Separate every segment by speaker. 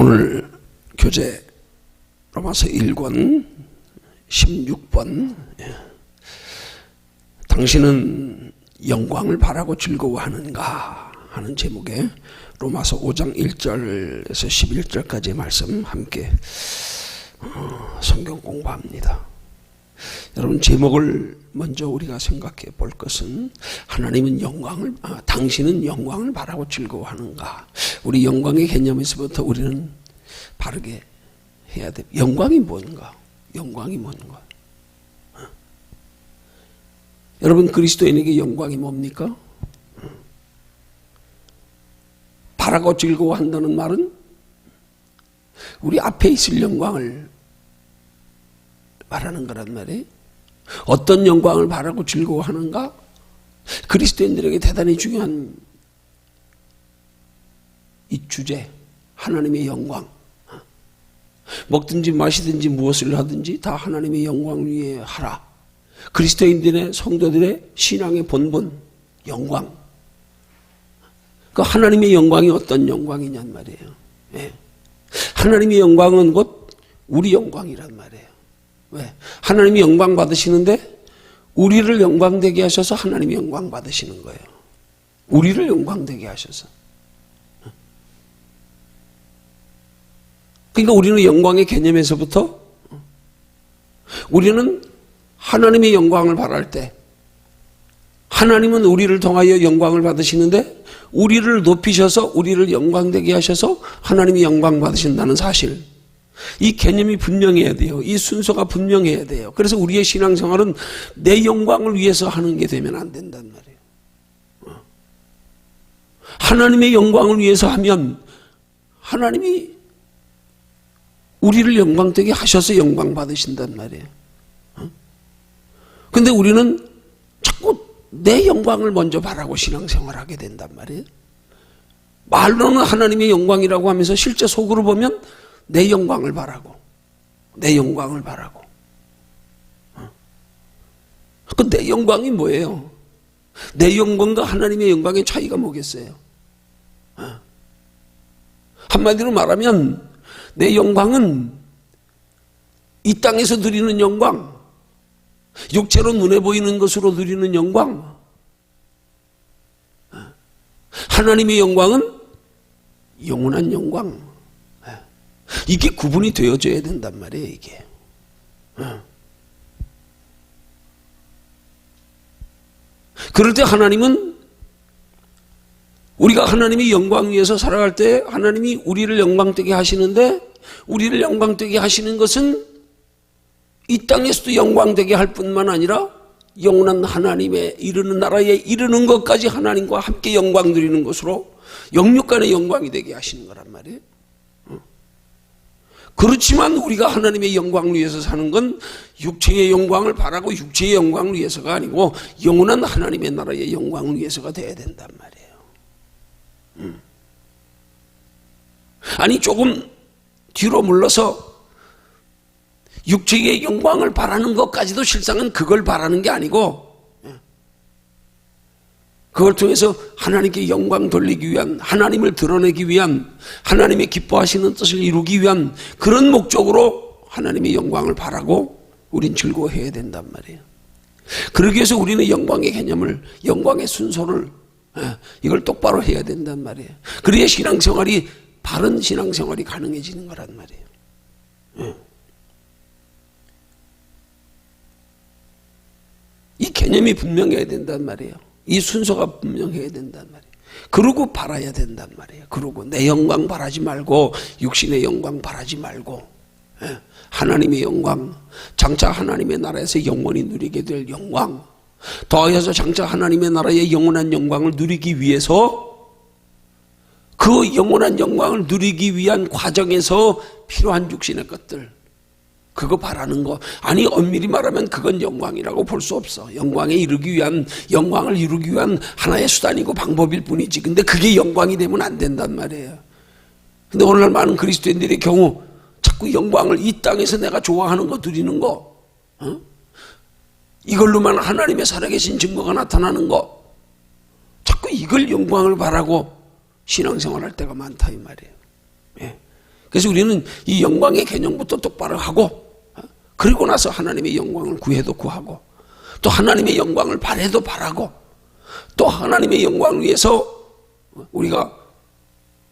Speaker 1: 오늘 교재 로마서 1권 16번 당신은 영광을 바라고 즐거워하는가 하는 제목의 로마서 5장 1절에서 11절까지의 말씀 함께 성경 공부합니다. 여러분, 제목을 먼저 우리가 생각해 볼 것은 하나님은 당신은 영광을 바라고 즐거워하는가. 우리 영광의 개념에서부터 우리는 바르게 해야 돼. 영광이 뭔가? 영광이 뭔가? 여러분, 그리스도인에게 영광이 뭡니까? 바라고 즐거워한다는 말은 우리 앞에 있을 영광을 말하는 거란 말이에요. 어떤 영광을 바라고 즐거워하는가? 그리스도인들에게 대단히 중요한 이 주제, 하나님의 영광. 먹든지 마시든지 무엇을 하든지 다 하나님의 영광을 위해 하라. 그리스도인들의 성도들의 신앙의 본분, 영광. 그 하나님의 영광이 어떤 영광이냔 말이에요. 예. 하나님의 영광은 곧 우리 영광이란 말이에요. 왜? 하나님이 영광 받으시는데 우리를 영광되게 하셔서 하나님이 영광 받으시는 거예요. 우리를 영광되게 하셔서. 그러니까 우리는 영광의 개념에서부터 우리는 하나님의 영광을 바랄 때 하나님은 우리를 통하여 영광을 받으시는데 우리를 높이셔서 우리를 영광되게 하셔서 하나님이 영광 받으신다는 사실, 이 개념이 분명해야 돼요. 이 순서가 분명해야 돼요. 그래서 우리의 신앙생활은 내 영광을 위해서 하는 게 되면 안 된단 말이에요. 하나님의 영광을 위해서 하면 하나님이 우리를 영광되게 하셔서 영광 받으신단 말이에요. 근데 우리는 자꾸 내 영광을 먼저 바라고 신앙생활하게 된단 말이에요. 말로는 하나님의 영광이라고 하면서 실제 속으로 보면 내 영광을 바라고, 내 영광을 바라고. 그 내 영광이 뭐예요? 내 영광과 하나님의 영광의 차이가 뭐겠어요? 한마디로 말하면 내 영광은 이 땅에서 누리는 영광, 육체로 눈에 보이는 것으로 누리는 영광. 하나님의 영광은 영원한 영광. 이게 구분이 되어져야 된단 말이에요, 이게. 그럴 때 하나님은 우리가 하나님의 영광 위에서 살아갈 때 하나님이 우리를 영광되게 하시는데, 우리를 영광되게 하시는 것은 이 땅에서도 영광되게 할 뿐만 아니라 영원한 하나님의 이르는 나라에 이르는 것까지 하나님과 함께 영광 누리는 것으로 영육간의 영광이 되게 하시는 거란 말이에요. 그렇지만 우리가 하나님의 영광을 위해서 사는 건 육체의 영광을 바라고 육체의 영광을 위해서가 아니고 영원한 하나님의 나라의 영광을 위해서가 돼야 된단 말이에요. 아니, 조금 뒤로 물러서 육체의 영광을 바라는 것까지도 실상은 그걸 바라는 게 아니고, 그걸 통해서 하나님께 영광 돌리기 위한, 하나님을 드러내기 위한, 하나님의 기뻐하시는 뜻을 이루기 위한 그런 목적으로 하나님의 영광을 바라고 우린 즐거워해야 된단 말이에요. 그러기 위해서 우리는 영광의 개념을, 영광의 순서를, 이걸 똑바로 해야 된단 말이에요. 그래야 신앙생활이, 바른 신앙생활이 가능해지는 거란 말이에요. 이 개념이 분명해야 된단 말이에요. 이 순서가 분명해야 된단 말이에요. 그러고 바라야 된단 말이에요. 그러고 내 영광 바라지 말고 육신의 영광 바라지 말고 하나님의 영광, 장차 하나님의 나라에서 영원히 누리게 될 영광, 더하여서 장차 하나님의 나라의 영원한 영광을 누리기 위해서 그 영원한 영광을 누리기 위한 과정에서 필요한 육신의 것들, 그거 바라는 거. 아니, 엄밀히 말하면 그건 영광이라고 볼 수 없어. 영광에 이르기 위한, 영광을 이루기 위한 하나의 수단이고 방법일 뿐이지. 근데 그게 영광이 되면 안 된단 말이에요. 근데 오늘날 많은 그리스도인들의 경우 자꾸 영광을, 이 땅에서 내가 좋아하는 거, 누리는 거, 이걸로만 하나님의 살아계신 증거가 나타나는 거, 자꾸 이걸 영광을 바라고 신앙생활할 때가 많다 이 말이에요. 예. 그래서 우리는 이 영광의 개념부터 똑바로 하고, 그리고 나서 하나님의 영광을 구해도 구하고, 또 하나님의 영광을 바라도 바라고, 또 하나님의 영광을 위해서 우리가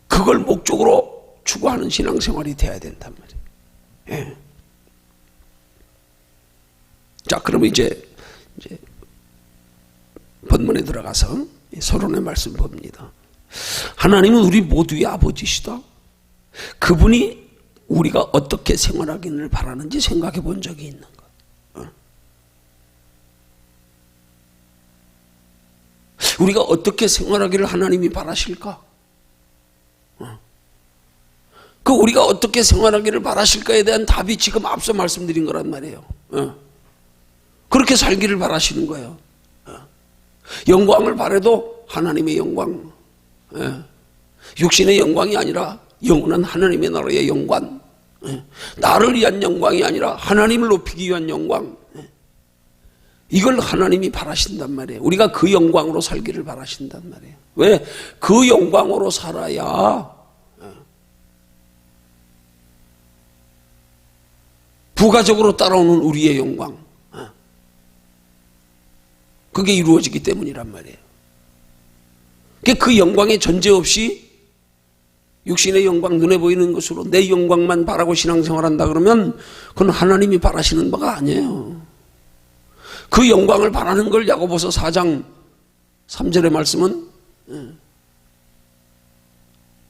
Speaker 1: 그걸 목적으로 추구하는 신앙생활이 돼야 된단 말이에요. 예. 자, 그러면 이제 본문에 들어가서 서론의 말씀 봅니다. 하나님은 우리 모두의 아버지시다. 그분이 우리가 어떻게 생활하기를 바라는지 생각해 본 적이 있는가? 우리가 어떻게 생활하기를 하나님이 바라실까? 그 우리가 어떻게 생활하기를 바라실까에 대한 답이 지금 앞서 말씀드린 거란 말이에요. 그렇게 살기를 바라시는 거예요. 영광을 바라도 하나님의 영광, 육신의 영광이 아니라 영원한 하나님의 나라의 영광, 나를 위한 영광이 아니라 하나님을 높이기 위한 영광, 이걸 하나님이 바라신단 말이에요. 우리가 그 영광으로 살기를 바라신단 말이에요. 왜? 그 영광으로 살아야 부가적으로 따라오는 우리의 영광, 그게 이루어지기 때문이란 말이에요. 그 영광의 전제 없이 육신의 영광, 눈에 보이는 것으로 내 영광만 바라고 신앙생활한다 그러면 그건 하나님이 바라시는 바가 아니에요. 그 영광을 바라는 걸 야고보서 4장 3절의 말씀은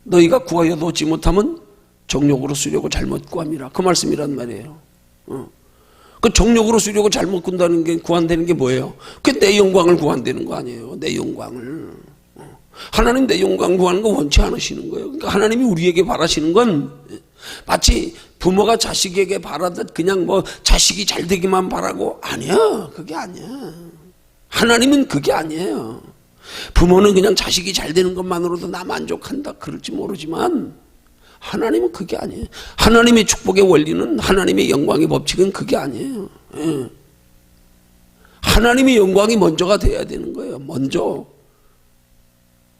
Speaker 1: 너희가 구하여도 얻지 못하면 정욕으로 쓰려고 잘못 구함이라, 그 말씀이란 말이에요. 그 정욕으로 쓰려고 잘못 군다는 게, 구한다는 게 뭐예요? 그게 내 영광을 구한다는 거 아니에요. 내 영광을. 하나님 내 영광 구하는 거 원치 않으시는 거예요. 그러니까 하나님이 우리에게 바라시는 건 마치 부모가 자식에게 바라듯 그냥 뭐 자식이 잘 되기만 바라고, 아니야. 그게 아니야. 하나님은 그게 아니에요. 부모는 그냥 자식이 잘 되는 것만으로도 나 만족한다 그럴지 모르지만 하나님은 그게 아니에요. 하나님의 축복의 원리는, 하나님의 영광의 법칙은 그게 아니에요. 하나님의 영광이 먼저가 돼야 되는 거예요. 먼저.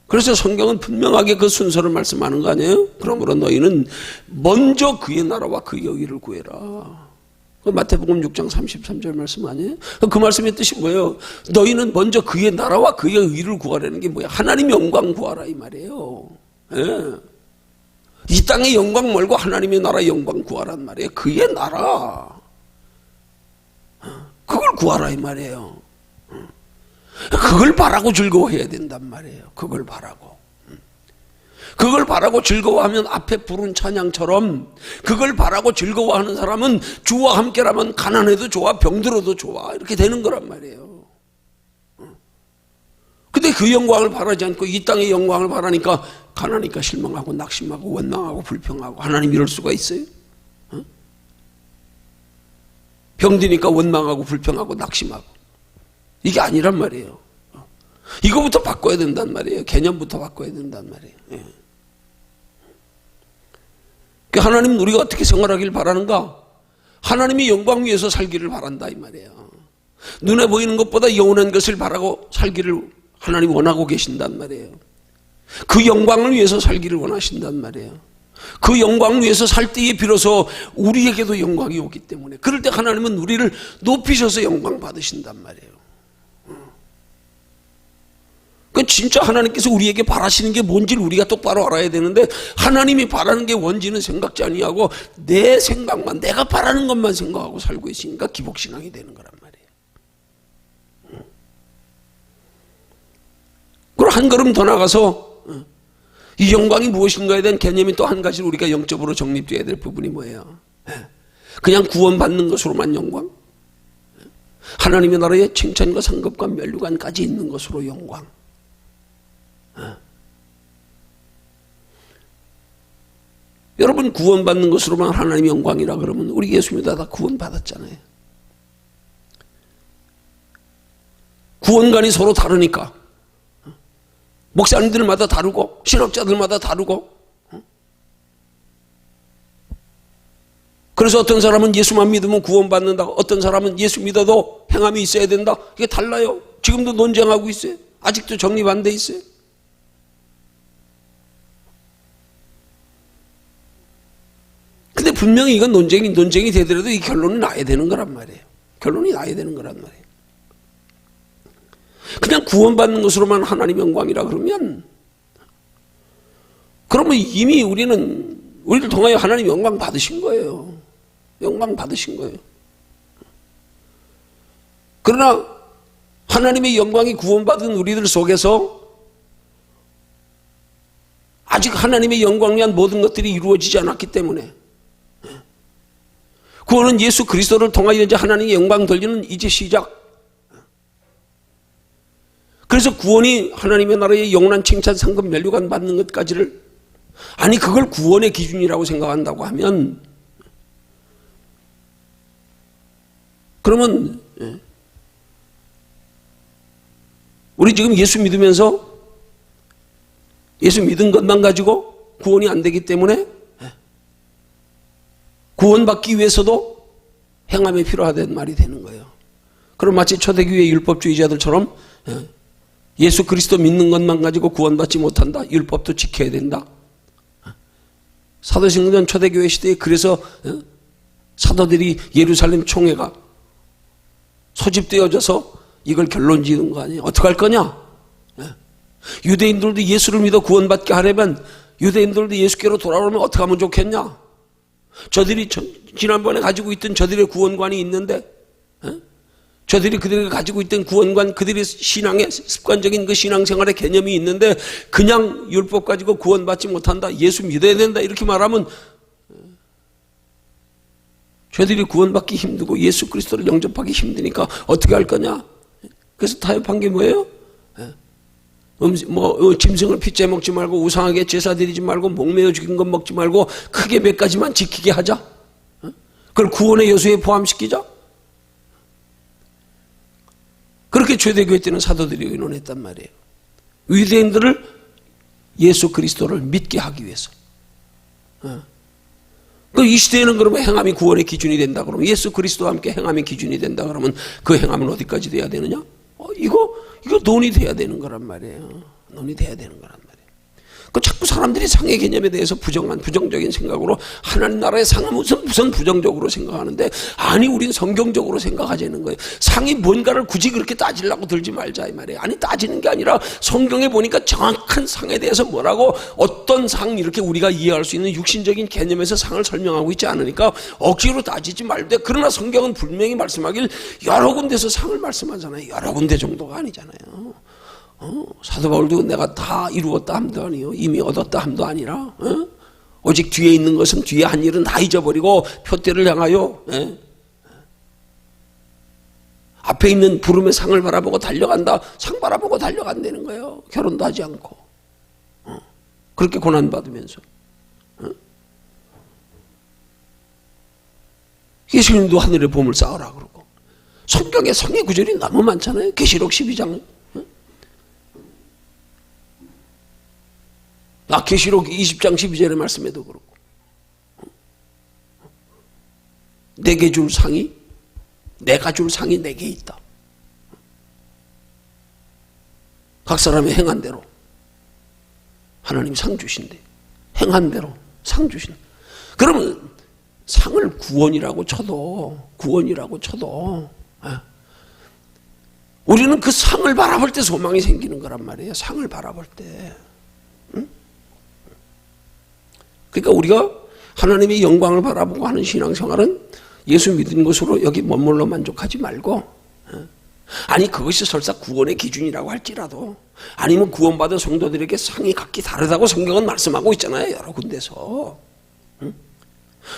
Speaker 1: 그래서 성경은 분명하게 그 순서를 말씀하는 거 아니에요? 그러므로 너희는 먼저 그의 나라와 그의 의를 구해라. 마태복음 6장 33절 말씀 아니에요? 그 말씀의 뜻이 뭐예요? 너희는 먼저 그의 나라와 그의 의를 구하라는 게 뭐야? 하나님 영광 구하라 이 말이에요. 예. 이 땅의 영광 말고 하나님의 나라의 영광 구하란 말이에요. 그의 나라, 그걸 구하라 이 말이에요. 그걸 바라고 즐거워해야 된단 말이에요. 그걸 바라고. 그걸 바라고 즐거워하면 앞에 부른 찬양처럼 그걸 바라고 즐거워하는 사람은 주와 함께라면 가난해도 좋아, 병들어도 좋아, 이렇게 되는 거란 말이에요. 근데 그 영광을 바라지 않고 이 땅의 영광을 바라니까 가나니까 실망하고 낙심하고 원망하고 불평하고, 하나님 이럴 수가 있어요? 병드니까 원망하고 불평하고 낙심하고, 이게 아니란 말이에요. 이거부터 바꿔야 된단 말이에요. 개념부터 바꿔야 된단 말이에요. 예. 하나님은 우리가 어떻게 생활하길 바라는가? 하나님의 영광 위에서 살기를 바란다 이 말이에요. 눈에 보이는 것보다 영원한 것을 바라고 살기를 하나님 원하고 계신단 말이에요. 그 영광을 위해서 살기를 원하신단 말이에요. 그 영광을 위해서 살 때에 비로소 우리에게도 영광이 오기 때문에, 그럴 때 하나님은 우리를 높이셔서 영광 받으신단 말이에요. 그 진짜 하나님께서 우리에게 바라시는 게 뭔지를 우리가 똑바로 알아야 되는데, 하나님이 바라는 게 뭔지는 생각지 아니하고 내 생각만, 내가 바라는 것만 생각하고 살고 있으니까 기복신앙이 되는 거란 말이에요. 그리고 한 걸음 더 나가서 이 영광이 무엇인가에 대한 개념이 또 한 가지 우리가 영적으로 정립되어야 될 부분이 뭐예요? 그냥 구원받는 것으로만 영광? 하나님의 나라에 칭찬과 상급과 면류관까지 있는 것으로 영광. 여러분, 구원받는 것으로만 하나님의 영광이라 그러면 우리 예수 믿어 다 구원받았잖아요. 구원관이 서로 다르니까 목사님들마다 다르고 신학자들마다 다르고, 그래서 어떤 사람은 예수만 믿으면 구원받는다, 어떤 사람은 예수 믿어도 행함이 있어야 된다, 이게 달라요. 지금도 논쟁하고 있어요. 아직도 정립 안 돼 있어요. 분명히 이건 논쟁이 되더라도 이 결론이 나야 되는 거란 말이에요. 결론이 나야 되는 거란 말이에요. 그냥 구원받는 것으로만 하나님 영광이라 그러면 이미 우리를 통하여 하나님 영광 받으신 거예요. 영광 받으신 거예요. 그러나 하나님의 영광이 구원받은 우리들 속에서 아직 하나님의 영광을 위한 모든 것들이 이루어지지 않았기 때문에 구원은 예수 그리스도를 통하여 이제 하나님의 영광 돌리는 이제 시작. 그래서 구원이 하나님의 나라의 영원한 칭찬, 상급, 면류관 받는 것까지를 그걸 구원의 기준이라고 생각한다고 하면 그러면 우리 지금 예수 믿으면서 예수 믿은 것만 가지고 구원이 안 되기 때문에 구원받기 위해서도 행함이 필요하다는 말이 되는 거예요. 그럼 마치 초대교회 율법주의자들처럼 예수 그리스도 믿는 것만 가지고 구원받지 못한다. 율법도 지켜야 된다. 사도신경 초대교회 시대에 그래서 사도들이 예루살렘 총회가 소집되어져서 이걸 결론 지은 거 아니에요. 어떻게 할 거냐? 유대인들도 예수를 믿어 구원받게 하려면 유대인들도 예수께로 돌아오면 어떻게 하면 좋겠냐? 저들이 지난번에 가지고 있던 저들의 구원관이 있는데 저들이 그들이 가지고 있던 구원관, 그들의 신앙의 습관적인 그 신앙생활의 개념이 있는데 그냥 율법 가지고 구원받지 못한다. 예수 믿어야 된다. 이렇게 말하면 저들이 구원받기 힘들고 예수 그리스도를 영접하기 힘드니까 어떻게 할 거냐? 그래서 타협한 게 뭐예요? 짐승을 피째 먹지 말고 우상하게 제사 드리지 말고 목매어 죽인 것 먹지 말고 크게 몇 가지만 지키게 하자. 그걸 구원의 요소에 포함시키자. 그렇게 초대교회 때는 사도들이 의논했단 말이에요. 유대인들을 예수 그리스도를 믿게 하기 위해서. 이 시대에는 그러면 행함이 구원의 기준이 된다 그러면 예수 그리스도와 함께 행함이 기준이 된다 그러면 그 행함은 어디까지 돼야 되느냐? 이거 논의돼야 되는 거란 말이에요. 논의돼야 되는 거란 말이에요. 자꾸 사람들이 상의 개념에 대해서 부정적인 생각으로 하나님 나라의 상은 무슨 부정적으로 생각하는데 우린 성경적으로 생각하자는 거예요. 상이 뭔가를 굳이 그렇게 따지려고 들지 말자 이 말이에요. 따지는 게 아니라 성경에 보니까 정확한 상에 대해서 뭐라고 어떤 상 이렇게 우리가 이해할 수 있는 육신적인 개념에서 상을 설명하고 있지 않으니까 억지로 따지지 말되 그러나 성경은 분명히 말씀하길 여러 군데서 상을 말씀하잖아요. 여러 군데 정도가 아니잖아요. 사도 바울도 내가 다 이루었다 함도 아니요 이미 얻었다 함도 아니라 오직 뒤에 있는 것은 뒤에 한 일은 다 잊어버리고 표대를 향하여 앞에 있는 부름의 상을 바라보고 달려간다. 상 바라보고 달려간다는 거예요. 결혼도 하지 않고 그렇게 고난받으면서 예수님도 하늘의 보물 쌓으라 그러고 성경에 상의 구절이 너무 많잖아요. 계시록 12장 계시록 20장 12절의 말씀에도 그렇고 내게 줄 상이 내가 줄 상이 내게 있다. 각 사람의 행한 대로 하나님 상 주신대. 행한 대로 상 주신대. 그러면 상을 구원이라고 쳐도 우리는 그 상을 바라볼 때 소망이 생기는 거란 말이에요. 상을 바라볼 때. 그러니까 우리가 하나님의 영광을 바라보고 하는 신앙생활은 예수 믿은 것으로 여기 머물러 만족하지 말고 그것이 설사 구원의 기준이라고 할지라도 아니면 구원받은 성도들에게 상이 각기 다르다고 성경은 말씀하고 있잖아요. 여러 군데서.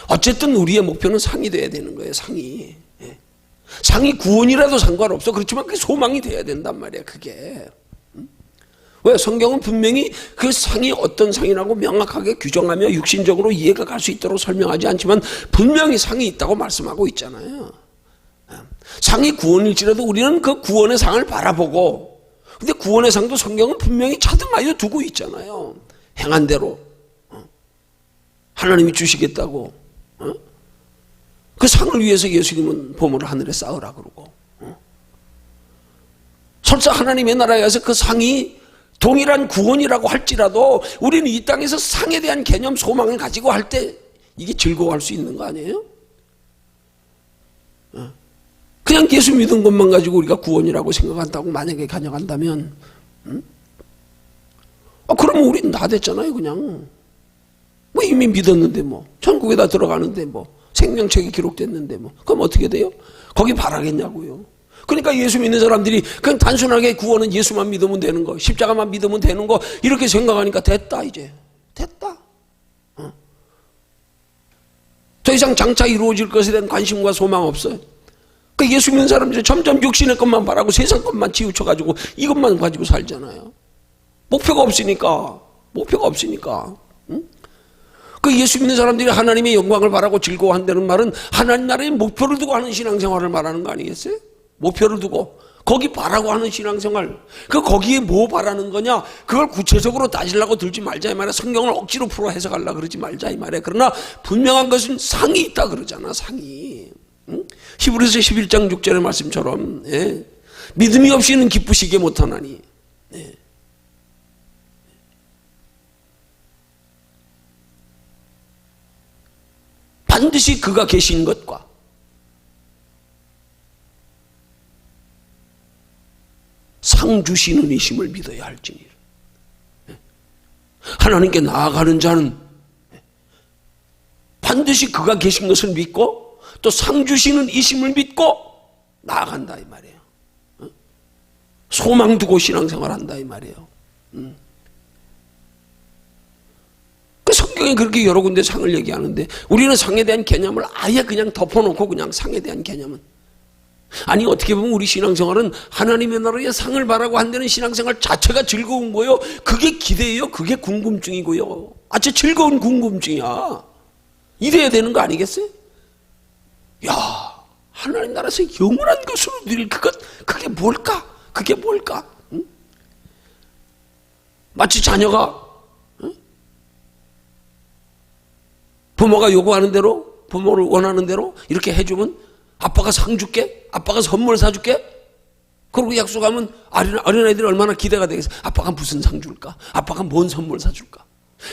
Speaker 1: 어쨌든 우리의 목표는 상이 돼야 되는 거예요. 상이. 상이 구원이라도 상관없어. 그렇지만 그게 소망이 돼야 된단 말이에요. 그게. 왜? 성경은 분명히 그 상이 어떤 상이라고 명확하게 규정하며 육신적으로 이해가 갈 수 있도록 설명하지 않지만 분명히 상이 있다고 말씀하고 있잖아요. 상이 구원일지라도 우리는 그 구원의 상을 바라보고 근데 구원의 상도 성경은 분명히 차등하여 두고 있잖아요. 행한 대로 하나님이 주시겠다고 그 상을 위해서 예수님은 보물을 하늘에 쌓으라 그러고 설사 하나님의 나라에 가서 그 상이 동일한 구원이라고 할지라도 우리는 이 땅에서 상에 대한 개념 소망을 가지고 할 때 이게 즐거워할 수 있는 거 아니에요? 그냥 예수 믿은 것만 가지고 우리가 구원이라고 생각한다고 만약에 가정한다면, 그러면 우리는 다 됐잖아요, 그냥. 뭐 이미 믿었는데 뭐, 천국에다 들어가는데 뭐, 생명책이 기록됐는데 뭐, 그럼 어떻게 돼요? 거기 바라겠냐고요. 그러니까 예수 믿는 사람들이 그냥 단순하게 구원은 예수만 믿으면 되는 거, 십자가만 믿으면 되는 거, 이렇게 생각하니까 됐다, 이제. 됐다. 더 이상 장차 이루어질 것에 대한 관심과 소망 없어요. 그 예수 믿는 사람들이 점점 육신의 것만 바라고 세상 것만 치우쳐가지고 이것만 가지고 살잖아요. 목표가 없으니까. 응? 그 예수 믿는 사람들이 하나님의 영광을 바라고 즐거워한다는 말은 하나님 나라의 목표를 두고 하는 신앙생활을 말하는 거 아니겠어요? 목표를 두고 거기 바라고 하는 신앙생활. 거기에 뭐 바라는 거냐? 그걸 구체적으로 따지려고 들지 말자 이 말이야. 성경을 억지로 풀어 해석하려고 그러지 말자 이 말이야. 그러나 분명한 것은 상이 있다 그러잖아. 상이. 응? 히브리서 11장 6절의 말씀처럼, 예. 믿음이 없이는 기쁘시게 못하나니, 예. 반드시 그가 계신 것과 상 주시는 이심을 믿어야 할지니라. 하나님께 나아가는 자는 반드시 그가 계신 것을 믿고 또 상 주시는 이심을 믿고 나아간다 이 말이에요. 소망 두고 신앙생활 한다 이 말이에요. 그 성경에 그렇게 여러 군데 상을 얘기하는데 우리는 상에 대한 개념을 아예 그냥 덮어놓고 그냥 상에 대한 개념은, 아니 어떻게 보면 우리 신앙생활은 하나님의 나라의 상을 바라고 한다는 신앙생활 자체가 즐거운 거요. 그게 기대예요. 그게 궁금증이고요. 아주 즐거운 궁금증이야. 이래야 되는 거 아니겠어요? 야, 하나님 나라에서 영원한 것으로 누릴 그것, 그게 뭘까? 그게 뭘까? 응? 마치 자녀가, 응? 부모가 요구하는 대로, 부모를 원하는 대로 이렇게 해주면 아빠가 상 줄게? 아빠가 선물 사줄게? 그러고 약속하면 어린아이들이 얼마나 기대가 되겠어. 아빠가 무슨 상 줄까? 아빠가 뭔 선물 사줄까?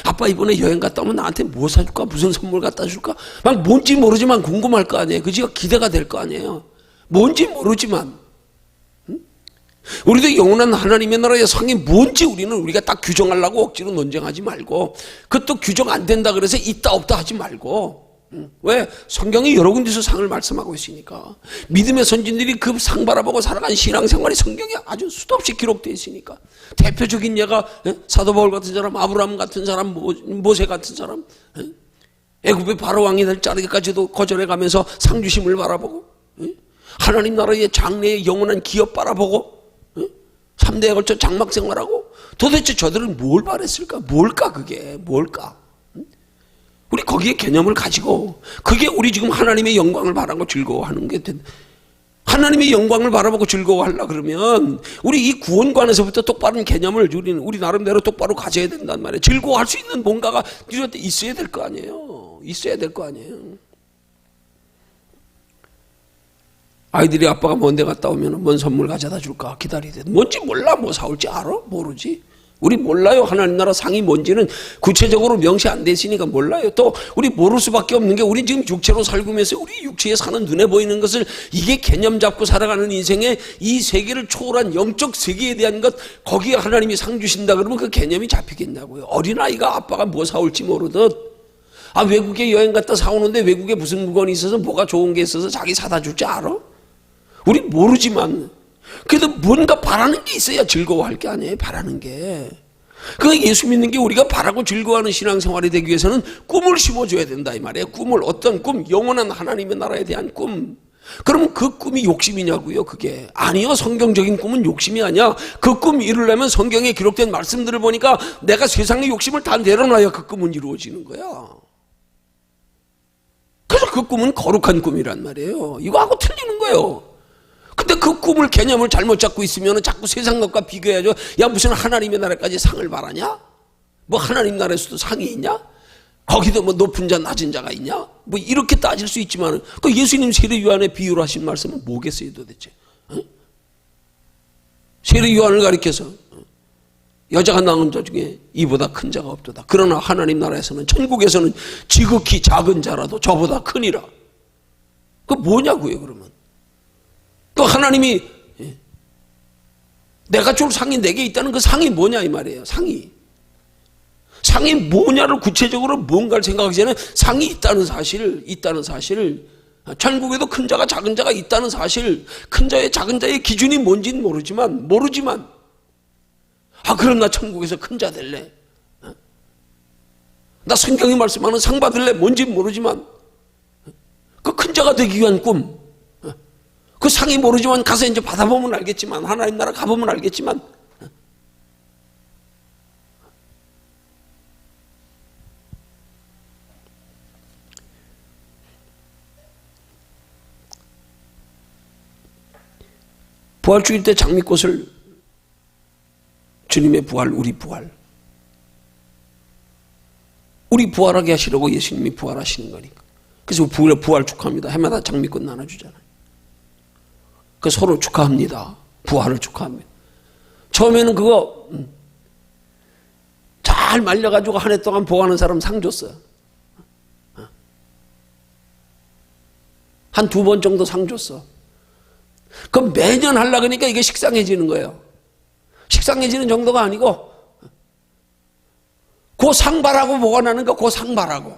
Speaker 1: 아빠 이번에 여행 갔다 오면 나한테 뭐 사줄까? 무슨 선물 갖다 줄까? 막 뭔지 모르지만 궁금할 거 아니에요. 그지가 기대가 될 거 아니에요. 뭔지 모르지만. 응? 우리도 영원한 하나님의 나라의 상이 뭔지 우리가 딱 규정하려고 억지로 논쟁하지 말고, 그것도 규정 안 된다 그래서 있다 없다 하지 말고. 왜? 성경이 여러 군데서 상을 말씀하고 있으니까. 믿음의 선진들이 그 상 바라보고 살아간 신앙생활이 성경에 아주 수도 없이 기록되어 있으니까. 대표적인 예가 사도 바울 같은 사람, 아브라함 같은 사람, 모세 같은 사람, 애굽의 바로왕이 될 자리까지도 거절해가면서 상주심을 바라보고, 하나님 나라의 장래의 영원한 기업 바라보고, 3대에 걸쳐 장막생활하고, 도대체 저들은 뭘 바랬을까? 뭘까 그게? 뭘까? 우리 거기에 개념을 가지고, 그게 우리 지금 하나님의 영광을 바라고 즐거워하는 게 하나님의 영광을 바라보고 즐거워하려 그러면 우리 이 구원관에서부터 똑바른 개념을 우리 나름대로 똑바로 가져야 된단 말이에요. 즐거워할 수 있는 뭔가가 있어야 될 거 아니에요. 있어야 될 거 아니에요. 아이들이 아빠가 먼 데 갔다 오면 뭔 선물 가져다 줄까 기다리대. 뭔지 몰라. 뭐 사올지 알아? 모르지. 우리 몰라요. 하나님 나라 상이 뭔지는 구체적으로 명시 안 돼 있으니까 몰라요. 또 우리 모를 수밖에 없는 게, 우리 지금 육체로 살면서 우리 육체에 사는 눈에 보이는 것을, 이게 개념 잡고 살아가는 인생에 이 세계를 초월한 영적 세계에 대한 것, 거기에 하나님이 상 주신다 그러면 그 개념이 잡히겠냐고요. 어린아이가 아빠가 뭐 사올지 모르듯, 외국에 여행 갔다 사오는데 외국에 무슨 물건이 있어서 뭐가 좋은 게 있어서 자기 사다 줄 줄 알아? 우리 모르지만 그래도 뭔가 바라는 게 있어야 즐거워할 게 아니에요. 바라는 게. 그 예수 믿는 게 우리가 바라고 즐거워하는 신앙생활이 되기 위해서는 꿈을 심어줘야 된다 이 말이에요. 꿈을, 어떤 꿈? 영원한 하나님의 나라에 대한 꿈. 그러면 그 꿈이 욕심이냐고요? 그게 아니요. 성경적인 꿈은 욕심이 아니야. 그 꿈 이루려면 성경에 기록된 말씀들을 보니까 내가 세상의 욕심을 다 내려놔야 그 꿈은 이루어지는 거야. 그래서 그 꿈은 거룩한 꿈이란 말이에요. 이거하고 틀리는 거예요. 근데 그 꿈을, 개념을 잘못 잡고 있으면 자꾸 세상 것과 비교해야죠. 야, 무슨 하나님의 나라까지 상을 바라냐? 뭐 하나님 나라에서도 상이 있냐? 거기도 뭐 높은 자 낮은 자가 있냐? 뭐 이렇게 따질 수 있지만, 그 예수님 세례 요한의 비유로 하신 말씀은 뭐겠어요 도대체? 세례 요한을 가리켜서 여자가 낳은 자 중에 이보다 큰 자가 없도다. 그러나 하나님 나라에서는, 천국에서는 지극히 작은 자라도 저보다 크니라. 그 뭐냐고요, 그러면. 또 하나님이 내가 줄 상이 내게 있다는 그 상이 뭐냐 이 말이에요. 상이 뭐냐를 구체적으로 뭔가를 생각하기 전에 상이 있다는 사실, 천국에도 큰 자가 작은 자가 있다는 사실, 큰 자의 작은 자의 기준이 뭔지는 모르지만 그럼 나 천국에서 큰 자 될래, 나 성경이 말씀하는 상 받을래, 뭔지는 모르지만 그 큰 자가 되기 위한 꿈, 그 상이 모르지만 가서 이제 받아보면 알겠지만, 하나님 나라 가보면 알겠지만, 부활 주일 때 장미꽃을, 주님의 부활, 우리 부활하게 하시려고 예수님이 부활하시는 거니까. 그래서 부활 축하합니다. 해마다 장미꽃 나눠주잖아요. 그 서로 축하합니다. 부활을 축하합니다. 처음에는 그거 잘 말려가지고 한 해 동안 보관하는 사람 상 줬어요. 한 2번 정도 상 줬어. 그럼 매년 하려고 하니까 이게 식상해지는 거예요. 식상해지는 정도가 아니고, 그 상바라고 보관하는 거, 그 상바라고.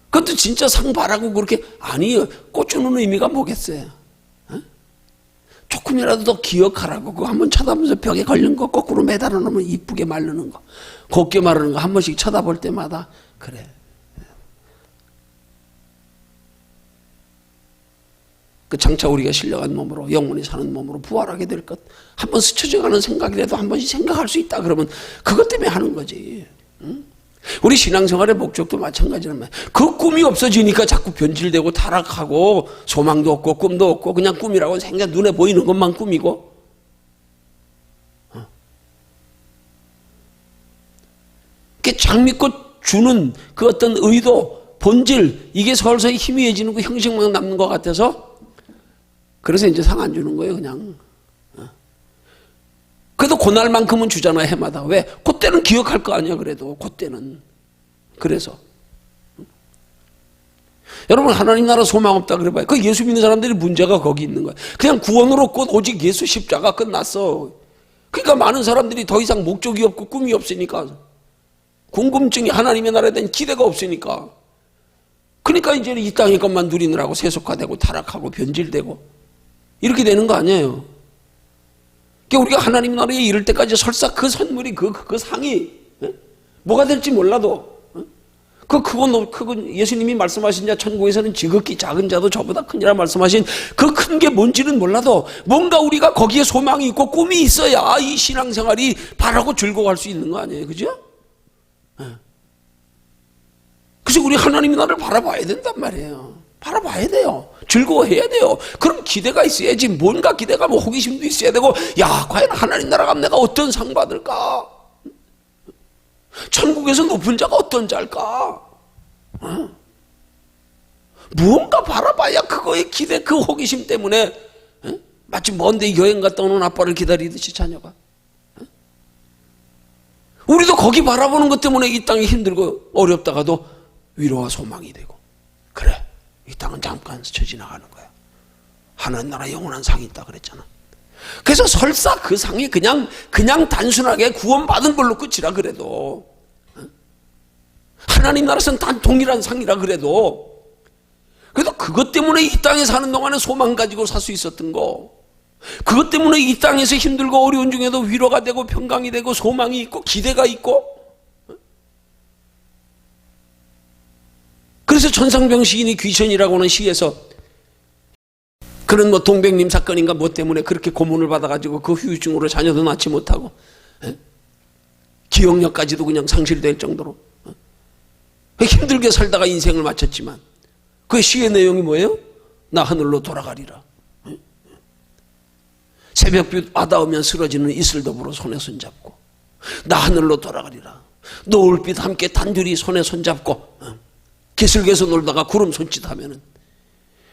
Speaker 1: 그것도 진짜 상바라고 그렇게, 아니요. 꽃 주는 의미가 뭐겠어요? 조금이라도 더 기억하라고. 그거 한번 쳐다보면서 벽에 걸린 거 거꾸로 매달아 놓으면 이쁘게 마르는 거, 곱게 마르는 거 한 번씩 쳐다볼 때마다, 그래. 그 장차 우리가 신령한 몸으로, 영원히 사는 몸으로 부활하게 될 것, 한번 스쳐져가는 생각이라도 한 번씩 생각할 수 있다 그러면 그것 때문에 하는 거지. 응? 우리 신앙생활의 목적도 마찬가지란 말이야. 그 꿈이 없어지니까 자꾸 변질되고 타락하고 소망도 없고 꿈도 없고 그냥 꿈이라고 생각, 눈에 보이는 것만 꿈이고. 그 장미꽃 주는 그 어떤 의도, 본질, 이게 서서히 희미해지는 거, 형식만 남는 것 같아서, 그래서 이제 상 안 주는 거예요, 그냥. 그래도 그날만큼은 주잖아, 해마다. 왜? 그때는 기억할 거 아니야, 그래도. 그때는. 그래서. 여러분, 하나님 나라 소망 없다 그래봐요. 그 예수 믿는 사람들이 문제가 거기 있는 거야. 그냥 구원으로 끝, 오직 예수 십자가 끝났어. 그러니까 많은 사람들이 더 이상 목적이 없고 꿈이 없으니까, 궁금증이, 하나님의 나라에 대한 기대가 없으니까, 그러니까 이제 이 땅의 것만 누리느라고 세속화되고 타락하고 변질되고 이렇게 되는 거 아니에요. 그러니까 우리가 하나님 나라에 이를 때까지 설사 그 선물이, 그 상이 뭐가 될지 몰라도, 그건 예수님이 말씀하신 자, 천국에서는 지극히 작은 자도 저보다 크니라 말씀하신 그 큰 게 뭔지는 몰라도 뭔가 우리가 거기에 소망이 있고 꿈이 있어야 이 신앙생활이 바라고 즐거워할 수 있는 거 아니에요, 그죠? 그래서 우리 하나님 나라를 바라봐야 된단 말이에요. 바라봐야 돼요. 즐거워해야 돼요. 그럼 기대가 있어야지. 뭔가 기대가, 뭐 호기심도 있어야 되고, 야, 과연 하나님 나라 가면 내가 어떤 상 받을까? 천국에서 높은 자가 어떤 자일까? 무언가 바라봐야 그거의 기대, 그 호기심 때문에, 마치 먼데 여행 갔다 오는 아빠를 기다리듯이 자녀가. 우리도 거기 바라보는 것 때문에 이 땅이 힘들고 어렵다가도 위로와 소망이 되고, 그래, 이 땅은 잠깐 스쳐 지나가는 거야. 하나님 나라 영원한 상이 있다 그랬잖아. 그래서 설사 그 상이 그냥 단순하게 구원받은 걸로 끝이라 그래도, 하나님 나라에서는 단 동일한 상이라 그래도, 그래도 그것 때문에 이 땅에 사는 동안에 소망 가지고 살 수 있었던 거, 그것 때문에 이 땅에서 힘들고 어려운 중에도 위로가 되고 평강이 되고 소망이 있고 기대가 있고, 그래서 천상병 시인이 귀천이라고 하는 시에서, 그런 뭐 동백님 사건인가 뭐 때문에 그렇게 고문을 받아가지고 그 후유증으로 자녀도 낳지 못하고, 기억력까지도 그냥 상실될 정도로 힘들게 살다가 인생을 마쳤지만, 그 시의 내용이 뭐예요? 나 하늘로 돌아가리라. 새벽빛 와닿으면 쓰러지는 이슬더불어 손에 손잡고, 나 하늘로 돌아가리라. 노을빛 함께 단둘이 손에 손잡고 기슭에서 놀다가 구름 손짓하면은,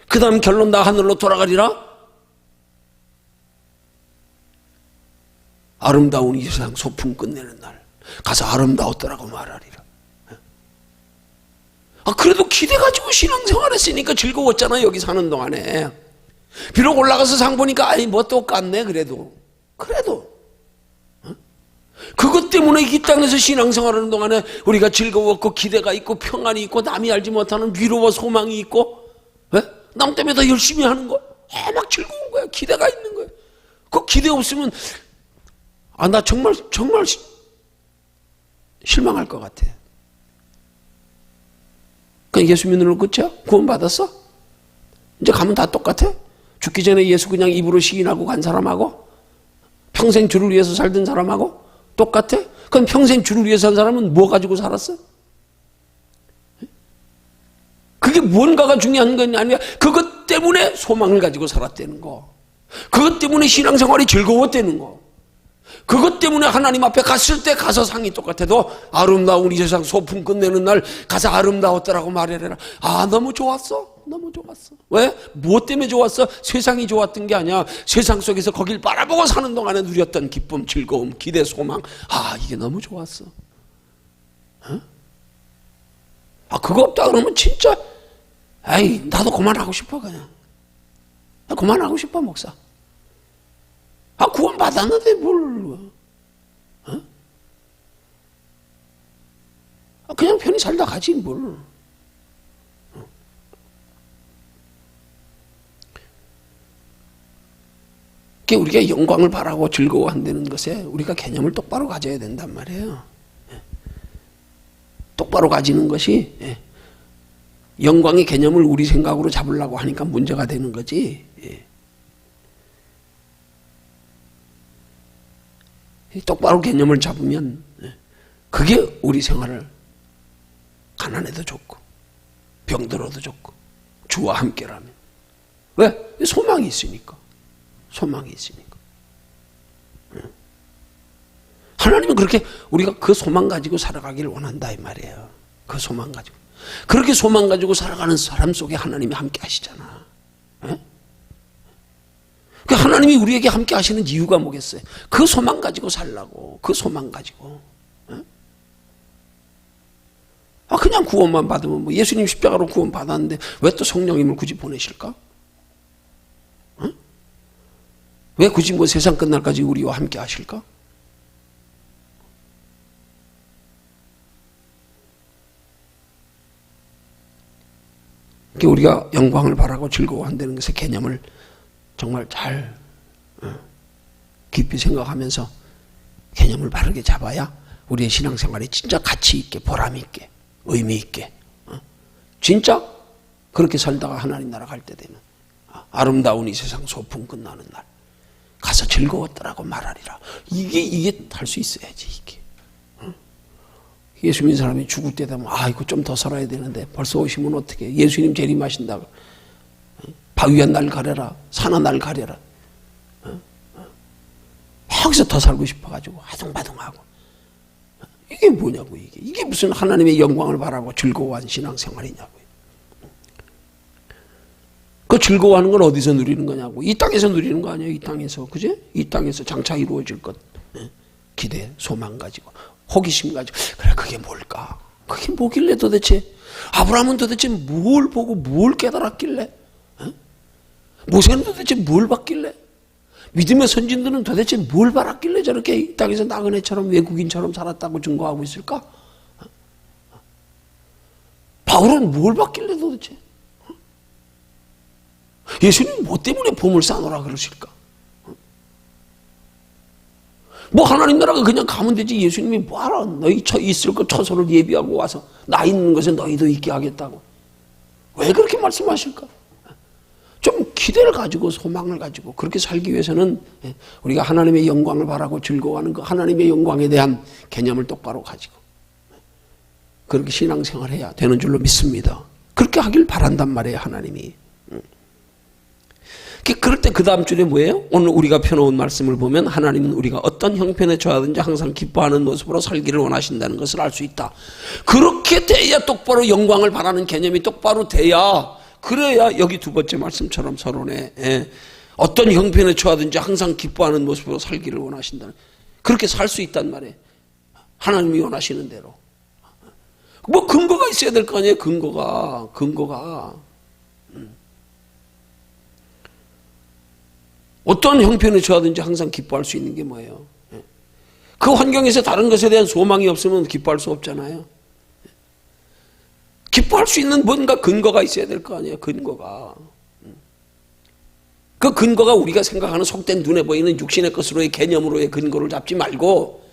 Speaker 1: 그 다음 결론 나 하늘로 돌아가리라. 아름다운 이 세상 소풍 끝내는 날 가서 아름다웠더라고 말하리라. 그래도 기대 가지고 신앙생활 했으니까 즐거웠잖아. 여기 사는 동안에. 비록 올라가서 상 보니까 뭐 똑같네. 그래도 그것 때문에 이 땅에서 신앙생활하는 동안에 우리가 즐거웠고 기대가 있고 평안이 있고 남이 알지 못하는 위로와 소망이 있고, 남 때문에 더 열심히 하는 거, 막 즐거운 거야. 기대가 있는 거야. 그 기대 없으면 나 정말 실망할 것 같아. 그냥 예수 믿는 걸 끝이야? 구원 받았어? 이제 가면 다 똑같아? 죽기 전에 예수 그냥 입으로 시인하고 간 사람하고 평생 주를 위해서 살던 사람하고 똑같아? 그럼 평생 주를 위해서 산 사람은 뭐 가지고 살았어? 그게 뭔가가 중요한 건 아니야. 그것 때문에 소망을 가지고 살았다는 거. 그것 때문에 신앙생활이 즐거웠다는 거. 그것 때문에 하나님 앞에 갔을 때 가서 상이 똑같아도 아름다운 이 세상 소풍 끝내는 날 가서 아름다웠더라고 말해라. 너무 좋았어. 너무 좋았어. 왜? 무엇 때문에 좋았어? 세상이 좋았던 게 아니야. 세상 속에서 거길 바라보고 사는 동안에 누렸던 기쁨, 즐거움, 기대, 소망. 이게 너무 좋았어. 그거 없다 그러면 진짜 나도 그만하고 싶어. 그냥 그만하고 싶어. 목사 구원 받았는데 뭘 그냥 편히 살다 가지 뭘. 우리가 영광을 바라고 즐거워한다는 것에 우리가 개념을 똑바로 가져야 된단 말이에요. 똑바로 가지는 것이 영광의 개념을 우리 생각으로 잡으려고 하니까 문제가 되는 거지. 똑바로 개념을 잡으면 그게 우리 생활을 가난해도 좋고 병들어도 좋고 주와 함께라면. 왜? 소망이 있으니까. 하나님은 그렇게 우리가 그 소망 가지고 살아가기를 원한다 이 말이에요. 그 소망 가지고. 그렇게 소망 가지고 살아가는 사람 속에 하나님이 함께 하시잖아. 하나님이 우리에게 함께 하시는 이유가 뭐겠어요? 그 소망 가지고 살라고. 그 소망 가지고. 그냥 구원만 받으면 예수님 십자가로 구원 받았는데 왜 또 성령님을 굳이 보내실까? 왜 굳이 세상 끝날까지 우리와 함께 하실까? 우리가 영광을 바라고 즐거워한다는 것의 개념을 정말 잘 깊이 생각하면서 개념을 바르게 잡아야 우리의 신앙생활이 진짜 가치 있게 보람 있게 의미 있게 진짜 그렇게 살다가 하나님 나라 갈 때 되면 아름다운 이 세상 소풍 끝나는 날 가서 즐거웠더라고 말하리라. 이게 할 수 있어야지. 이게 예수 믿는 사람이 죽을 때 되면 이거 좀 더 살아야 되는데 벌써 오시면 어떻게 예수님 재림하신다고 바위야 날 가려라 산아 날 가려라 여기서 더 살고 싶어가지고 아둥바둥하고 이게 뭐냐고. 이게 무슨 하나님의 영광을 바라고 즐거워한 신앙생활이냐고요. 그 즐거워하는 건 어디서 누리는 거냐고. 이 땅에서 누리는 거 아니에요. 이 땅에서. 그지? 이 땅에서 장차 이루어질 것. 기대, 소망 가지고 호기심 가지고. 그래 그게 뭘까? 그게 뭐길래 도대체? 아브라함은 도대체 뭘 보고 뭘 깨달았길래? 모세는 도대체 뭘 봤길래? 믿음의 선진들은 도대체 뭘 바랐길래 저렇게 이 땅에서 나그네처럼 외국인처럼 살았다고 증거하고 있을까? 바울은 뭘 봤길래 도대체? 예수님 뭐 때문에 봄을 싸놓으라 그러실까? 하나님 나라가 그냥 가면 되지. 예수님이 뭐하라 너희 있을 것 처소를 예비하고 와서 나 있는 것에 너희도 있게 하겠다고. 왜 그렇게 말씀하실까? 좀 기대를 가지고 소망을 가지고 그렇게 살기 위해서는 우리가 하나님의 영광을 바라고 즐거워하는 그 하나님의 영광에 대한 개념을 똑바로 가지고 그렇게 신앙생활해야 되는 줄로 믿습니다. 그렇게 하길 바란단 말이에요. 하나님이. 그럴 때 그 다음 줄에 뭐예요? 오늘 우리가 펴놓은 말씀을 보면 하나님은 우리가 어떤 형편에 처하든지 항상 기뻐하는 모습으로 살기를 원하신다는 것을 알 수 있다. 그렇게 돼야 똑바로 영광을 바라는 개념이 똑바로 돼야 그래야 여기 두 번째 말씀처럼 서론에 어떤 형편에 처하든지 항상 기뻐하는 모습으로 살기를 원하신다는 그렇게 살 수 있단 말이에요. 하나님이 원하시는 대로. 뭐 근거가 있어야 될 거 아니에요. 근거가. 어떤 형편에 처하든지 항상 기뻐할 수 있는 게 뭐예요? 그 환경에서 다른 것에 대한 소망이 없으면 기뻐할 수 없잖아요. 기뻐할 수 있는 뭔가 근거가 있어야 될 거 아니에요. 근거가. 그 근거가 우리가 생각하는 속된 눈에 보이는 육신의 것으로의 개념으로의 근거를 잡지 말고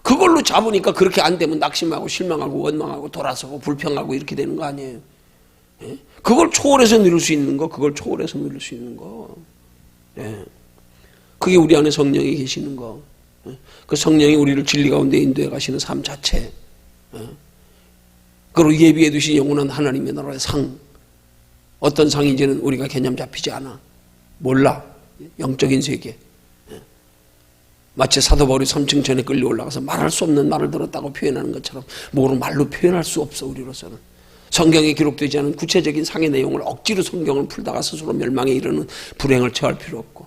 Speaker 1: 그걸로 잡으니까 그렇게 안 되면 낙심하고 실망하고 원망하고 돌아서고 불평하고 이렇게 되는 거 아니에요. 그걸 초월해서 누릴 수 있는 거, 그걸 초월해서 누릴 수 있는 거. 그게 우리 안에 성령이 계시는 거. 그 성령이 우리를 진리 가운데 인도해 가시는 삶 자체. 그리고 예비해 두신 영원한 하나님의 나라의 상. 어떤 상인지는 우리가 개념 잡히지 않아. 몰라. 영적인 세계. 마치 사도 바울이 3층 전에 끌려 올라가서 말할 수 없는 말을 들었다고 표현하는 것처럼 뭐로 말로 표현할 수 없어 우리로서는. 성경에 기록되지 않은 구체적인 상의 내용을 억지로 성경을 풀다가 스스로 멸망에 이르는 불행을 처할 필요 없고.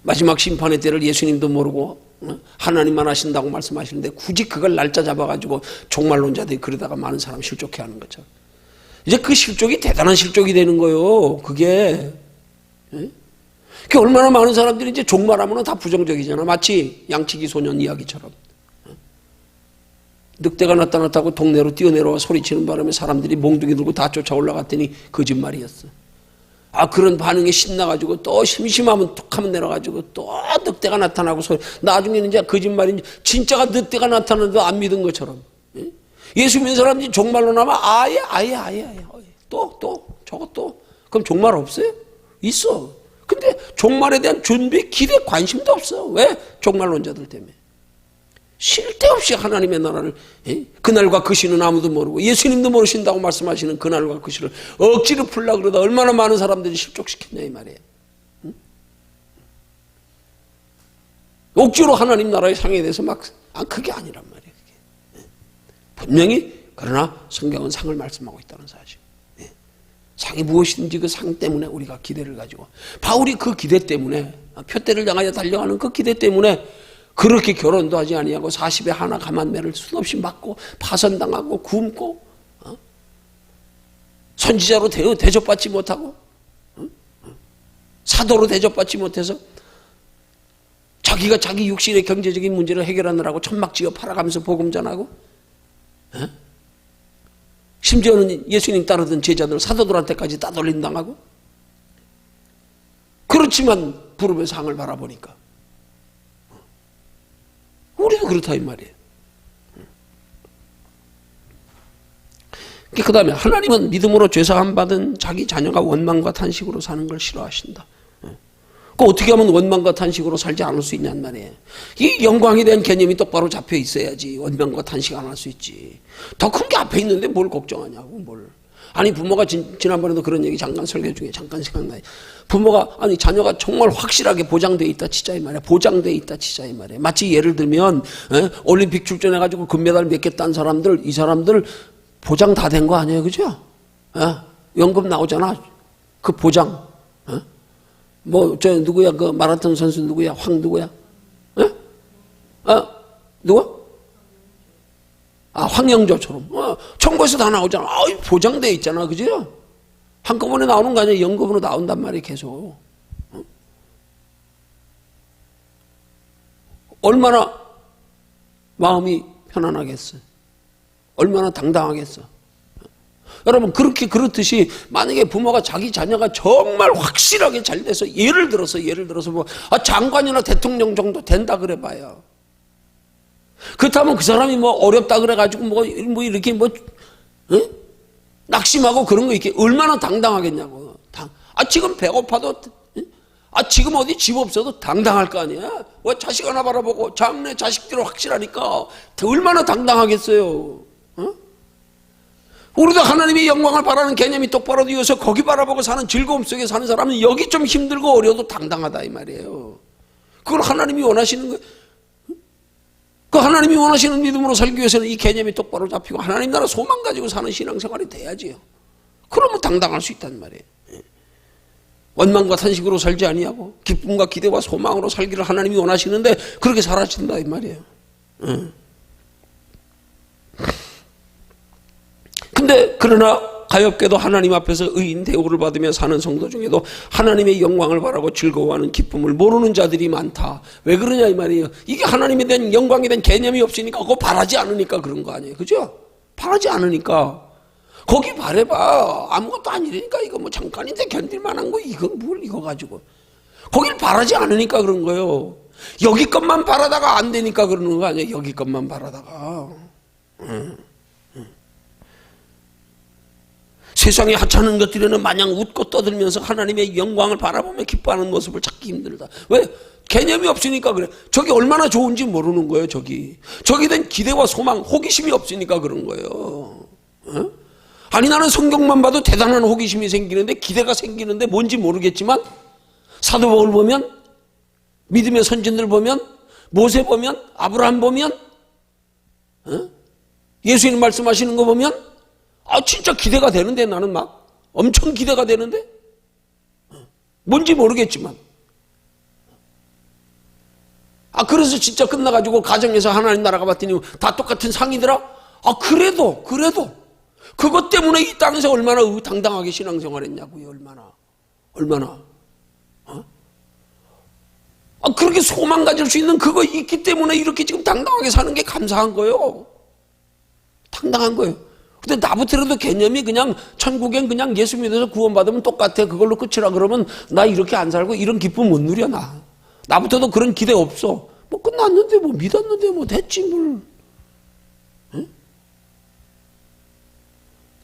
Speaker 1: 마지막 심판의 때를 예수님도 모르고 하나님만 하신다고 말씀하시는데 굳이 그걸 날짜 잡아가지고 종말론자들이 그러다가 많은 사람 실족해하는 거죠. 이제 그 실족이 대단한 실족이 되는 거예요. 그게 얼마나 많은 사람들이 이제 종말하면 다 부정적이잖아. 마치 양치기 소년 이야기처럼. 늑대가 나타났다고 동네로 뛰어내려와 소리치는 바람에 사람들이 몽둥이 들고 다 쫓아 올라갔더니 거짓말이었어. 그런 반응에 신나가지고 또 심심하면 툭 하면 내려가지고 또 늑대가 나타나고 나중에는 이제 거짓말인지 진짜가 늑대가 나타나도 안 믿은 것처럼. 예수 믿는 사람들이 종말로 나면 아예 저것도 그럼 종말 없어요? 있어. 근데 종말에 대한 준비, 기대, 관심도 없어. 왜? 종말론자들 때문에. 쉴 데 없이 하나님의 나라를 그날과 그 시는 아무도 모르고 예수님도 모르신다고 말씀하시는 그날과 그 시를 억지로 풀라 그러다 얼마나 많은 사람들이 실족시켰냐 이 말이에요. 억지로 하나님 나라의 상에 대해서 그게 아니란 말이에요. 그게. 분명히 그러나 성경은 상을 말씀하고 있다는 사실. 상이 무엇이든지 그 상 때문에 우리가 기대를 가지고 바울이 그 기대 때문에 표대를 향하여 달려가는 그 기대 때문에 그렇게 결혼도 하지 아니하고 40에 하나 가만매를 수없이 맞고 파선당하고 굶고 선지자로 대접받지 못하고 사도로 대접받지 못해서 자기가 자기 육신의 경제적인 문제를 해결하느라고 천막지어 팔아가면서 복음 전하고 심지어는 예수님 따르던 제자들 사도들한테까지 따돌림 당하고 그렇지만 부름의 상을 바라보니까 우리도 그렇다 이 말이에요. 그 다음에 하나님은 믿음으로 죄사함 받은 자기 자녀가 원망과 탄식으로 사는 걸 싫어하신다. 그 어떻게 하면 원망과 탄식으로 살지 않을 수 있냔 말이에요. 이 영광에 대한 개념이 똑바로 잡혀 있어야지 원망과 탄식 안 할 수 있지. 더 큰 게 앞에 있는데 뭘 걱정하냐고 뭘. 아니 부모가 지난번에도 그런 얘기 잠깐 설교 중에 잠깐 생각나요. 부모가 자녀가 정말 확실하게 보장돼 있다 치자 이 말이야. 보장돼 있다 치자 이 말이야. 마치 예를 들면 올림픽 출전해가지고 금메달 몇 개 딴 사람들 이 사람들 보장 다 된 거 아니에요, 그죠? 연금 나오잖아. 그 보장. 누구야 그 마라톤 선수 누구야 누구야? 누구? 황영조처럼 청구에서 다 나오잖아. 보장돼 있잖아, 그죠? 한꺼번에 나오는 거 아니야. 연금으로 나온단 말이에요, 계속. 얼마나 마음이 편안하겠어. 얼마나 당당하겠어. 여러분 그렇듯이 만약에 부모가 자기 자녀가 정말 확실하게 잘 돼서 예를 들어서 뭐 장관이나 대통령 정도 된다 그래 봐요. 그렇다면 그 사람이 뭐 어렵다 그래가지고 뭐 이렇게 낙심하고 그런 거 이렇게 얼마나 당당하겠냐고. 지금 배고파도 지금 어디 집 없어도 당당할 거 아니야. 자식 하나 바라보고 장래 자식들은 확실하니까 얼마나 당당하겠어요. 우리도 하나님의 영광을 바라는 개념이 똑바로 되어서 거기 바라보고 사는 즐거움 속에 사는 사람은 여기 좀 힘들고 어려도 당당하다 이 말이에요. 그걸 하나님이 원하시는 거예요. 그 하나님이 원하시는 믿음으로 살기 위해서는 이 개념이 똑바로 잡히고 하나님 나라 소망 가지고 사는 신앙생활이 돼야지요. 그러면 당당할 수 있단 말이에요. 원망과 탄식으로 살지 아니하고 기쁨과 기대와 소망으로 살기를 하나님이 원하시는데 그렇게 살아진다 이 말이에요. 근데 그러나 가엾게도 하나님 앞에서 의인 대우를 받으며 사는 성도 중에도 하나님의 영광을 바라고 즐거워하는 기쁨을 모르는 자들이 많다. 왜 그러냐 이 말이에요. 이게 하나님에 대한 영광에 대한 개념이 없으니까 그거 바라지 않으니까 그런 거 아니에요. 그죠? 바라지 않으니까. 거기 바래봐. 아무것도 아니라니까. 이거 뭐 잠깐인데 견딜만한 거 이건 뭘 이거 가지고. 거길 바라지 않으니까 그런 거예요. 여기 것만 바라다가 안 되니까 그러는 거 아니에요. 여기 것만 바라다가. 세상에 하찮은 것들에는 마냥 웃고 떠들면서 하나님의 영광을 바라보며 기뻐하는 모습을 찾기 힘들다. 왜? 개념이 없으니까 그래. 저게 얼마나 좋은지 모르는 거예요. 저기에 대한 기대와 소망, 호기심이 없으니까 그런 거예요. 아니 나는 성경만 봐도 대단한 호기심이 생기는데 기대가 생기는데 뭔지 모르겠지만 사도복음을 보면 믿음의 선진들 보면 모세 보면 아브라함 보면 예수님 말씀하시는 거 보면 진짜 기대가 되는데 나는 막 엄청 기대가 되는데 뭔지 모르겠지만 그래서 진짜 끝나가지고 가정에서 하나님 나라가 봤더니 다 똑같은 상이더라. 그래도 그것 때문에 이 땅에서 얼마나 당당하게 신앙생활 했냐고요. 얼마나 그렇게 소망 가질 수 있는 그거 있기 때문에 이렇게 지금 당당하게 사는 게 감사한 거예요. 당당한 거예요. 근데 나부터라도 개념이 그냥 천국엔 그냥 예수 믿어서 구원받으면 똑같아. 그걸로 끝이라 그러면 나 이렇게 안 살고 이런 기쁨 못 누려 나부터도 그런 기대 없어. 뭐 끝났는데 뭐 믿었는데 뭐 됐지 뭘.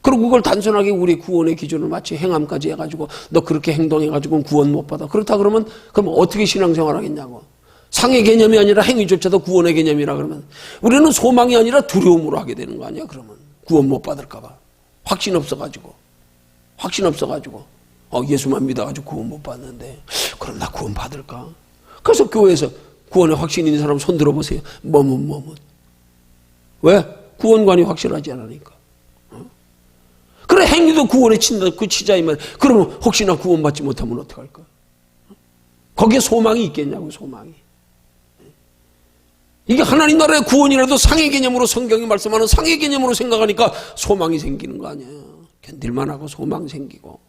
Speaker 1: 그리고 그걸 단순하게 우리 구원의 기준을 마치 행함까지 해가지고 너 그렇게 행동해가지고 구원 못 받아. 그렇다 그러면 그럼 어떻게 신앙생활 하겠냐고. 상의 개념이 아니라 행위조차도 구원의 개념이라 그러면 우리는 소망이 아니라 두려움으로 하게 되는 거 아니야. 그러면 구원 못 받을까 봐. 확신 없어가지고 예수만 믿어가지고 구원 못 받는데 그럼 나 구원 받을까? 그래서 교회에서 구원에 확신 있는 사람 손 들어보세요. 뭐문 왜? 구원관이 확실하지 않으니까. 그래 행위도 구원에 친다 그 치자 이 말. 그러면 혹시나 구원받지 못하면 어떡할까? 거기에 소망이 있겠냐고. 소망이. 이게 하나님 나라의 구원이라도 상의 개념으로 성경이 말씀하는 상의 개념으로 생각하니까 소망이 생기는 거 아니에요. 견딜만하고 소망 생기고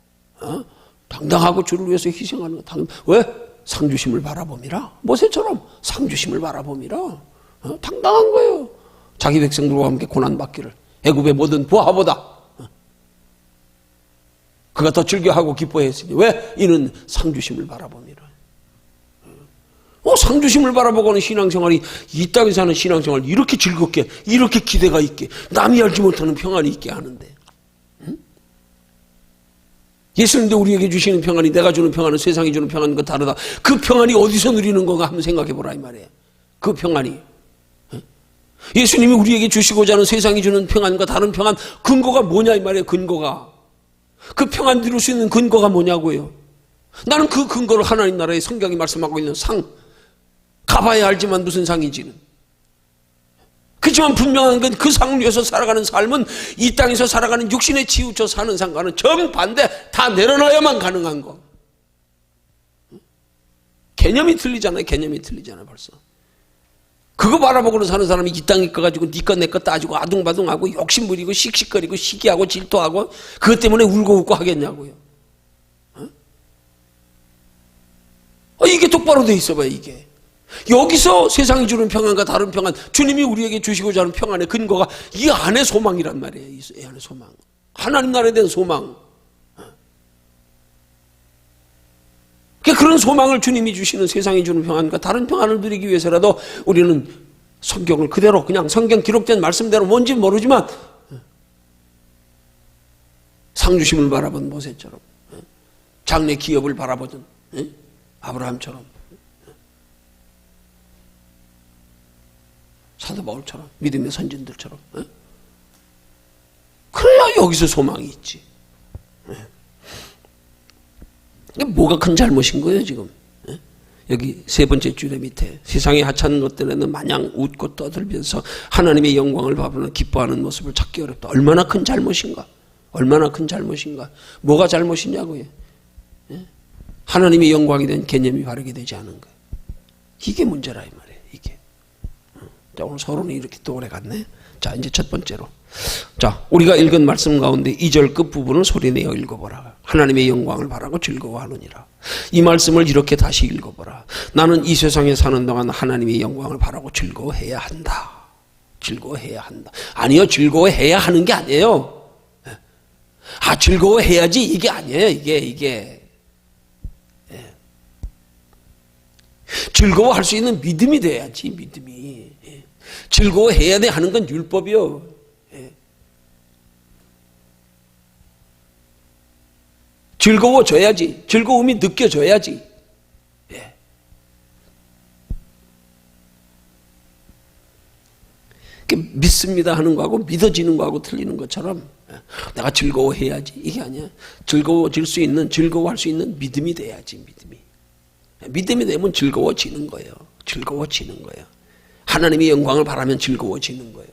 Speaker 1: 당당하고 주를 위해서 희생하는 거. 왜? 상주심을 바라봄이라. 모세처럼 상주심을 바라봄이라. 당당한 거예요. 자기 백성들과 함께 고난받기를 애굽의 모든 부하보다 그가 더 즐겨하고 기뻐했으니 왜? 이는 상주심을 바라봄이라. 상주심을 바라보고는 신앙생활이 이 땅에 사는 신앙생활 이렇게 즐겁게 이렇게 기대가 있게 남이 알지 못하는 평안이 있게 하는데 예수님도 우리에게 주시는 평안이 내가 주는 평안은 세상이 주는 평안과 다르다. 그 평안이 어디서 누리는 건가 한번 생각해 보라 이 말이에요. 그 평안이 예수님이 우리에게 주시고자 하는 세상이 주는 평안과 다른 평안 근거가 뭐냐 이 말이에요. 근거가 그 평안 누릴 수 있는 근거가 뭐냐고요. 나는 그 근거를 하나님 나라의 성경이 말씀하고 있는 상 가봐야 알지만 무슨 상인지는. 그렇지만 분명한 건 그 상을 위해서 살아가는 삶은 이 땅에서 살아가는 육신에 치우쳐 사는 상과는 정반대 다 내려놔야만 가능한 거. 개념이 틀리잖아요. 벌써. 그거 바라보고는 사는 사람이 이 땅에 가가지고 네 것 내 것 따지고 아둥바둥하고 욕심부리고 씩씩거리고 시기하고 질투하고 그것 때문에 울고 웃고 하겠냐고요. 이게 똑바로 돼 있어봐요. 이게 여기서 세상이 주는 평안과 다른 평안 주님이 우리에게 주시고자 하는 평안의 근거가 이 안에 소망이란 말이에요. 이 안에 소망 하나님 나라에 대한 소망. 그런 소망을 주님이 주시는 세상이 주는 평안과 다른 평안을 누리기 위해서라도 우리는 성경을 그대로 그냥 성경 기록된 말씀대로 뭔지 모르지만 상주심을 바라본 모세처럼 장래 기업을 바라보던 아브라함처럼 사도 바울처럼 믿음의 선진들처럼 그래야 여기서 소망이 있지. 뭐가 큰 잘못인 거예요 지금. 여기 세 번째 줄의 밑에 세상의 하찮은 것들에는 마냥 웃고 떠들면서 하나님의 영광을 바라보는 기뻐하는 모습을 찾기 어렵다. 얼마나 큰 잘못인가. 뭐가 잘못이냐고요. 하나님의 영광에 대한 개념이 바르게 되지 않은 거예요. 이게 문제라 이 말이에요. 이게. 자, 오늘 서론이 이렇게 또 오래 갔네. 자, 이제 첫 번째로. 자, 우리가 읽은 말씀 가운데 2절 끝부분을 소리내어 읽어보라. 하나님의 영광을 바라고 즐거워하느니라. 이 말씀을 이렇게 다시 읽어보라. 나는 이 세상에 사는 동안 하나님의 영광을 바라고 즐거워해야 한다. 즐거워해야 한다. 아니요, 즐거워해야 하는 게 아니에요. 아, 즐거워해야지 이게 아니에요. 이게. 예. 즐거워할 수 있는 믿음이 돼야지, 믿음이. 예. 즐거워해야 돼 하는 건 율법이요. 예. 즐거워져야지. 즐거움이 느껴져야지. 예. 믿습니다 하는 거하고 믿어지는 거하고 틀리는 것처럼 내가 즐거워해야지 이게 아니야. 즐거워질 수 있는, 즐거워할 수 있는 믿음이 돼야지. 믿음이 되면 즐거워지는 거예요. 즐거워지는 거예요. 하나님의 영광을 바라면 즐거워지는 거예요.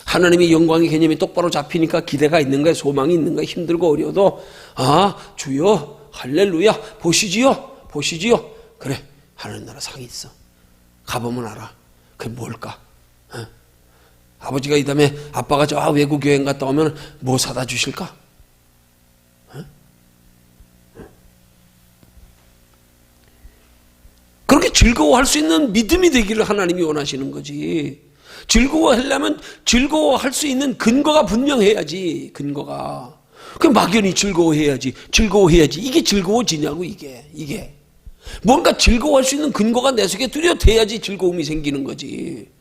Speaker 1: 하나님의 영광의 개념이 똑바로 잡히니까 기대가 있는 거예요. 소망이 있는 거예요. 힘들고 어려워도 아, 주여 할렐루야 보시지요. 그래, 하나님 나라 상이 있어. 가보면 알아. 그게 뭘까? 아버지가 이 다음에 아빠가 저 외국 여행 갔다 오면 뭐 사다 주실까? 그렇게 즐거워할 수 있는 믿음이 되기를 하나님이 원하시는 거지. 즐거워하려면 즐거워할 수 있는 근거가 분명해야지. 근거가. 그 막연히 즐거워해야지. 이게 즐거워지냐고 이게. 뭔가 즐거워할 수 있는 근거가 내 속에 뚜렷해야지 즐거움이 생기는 거지.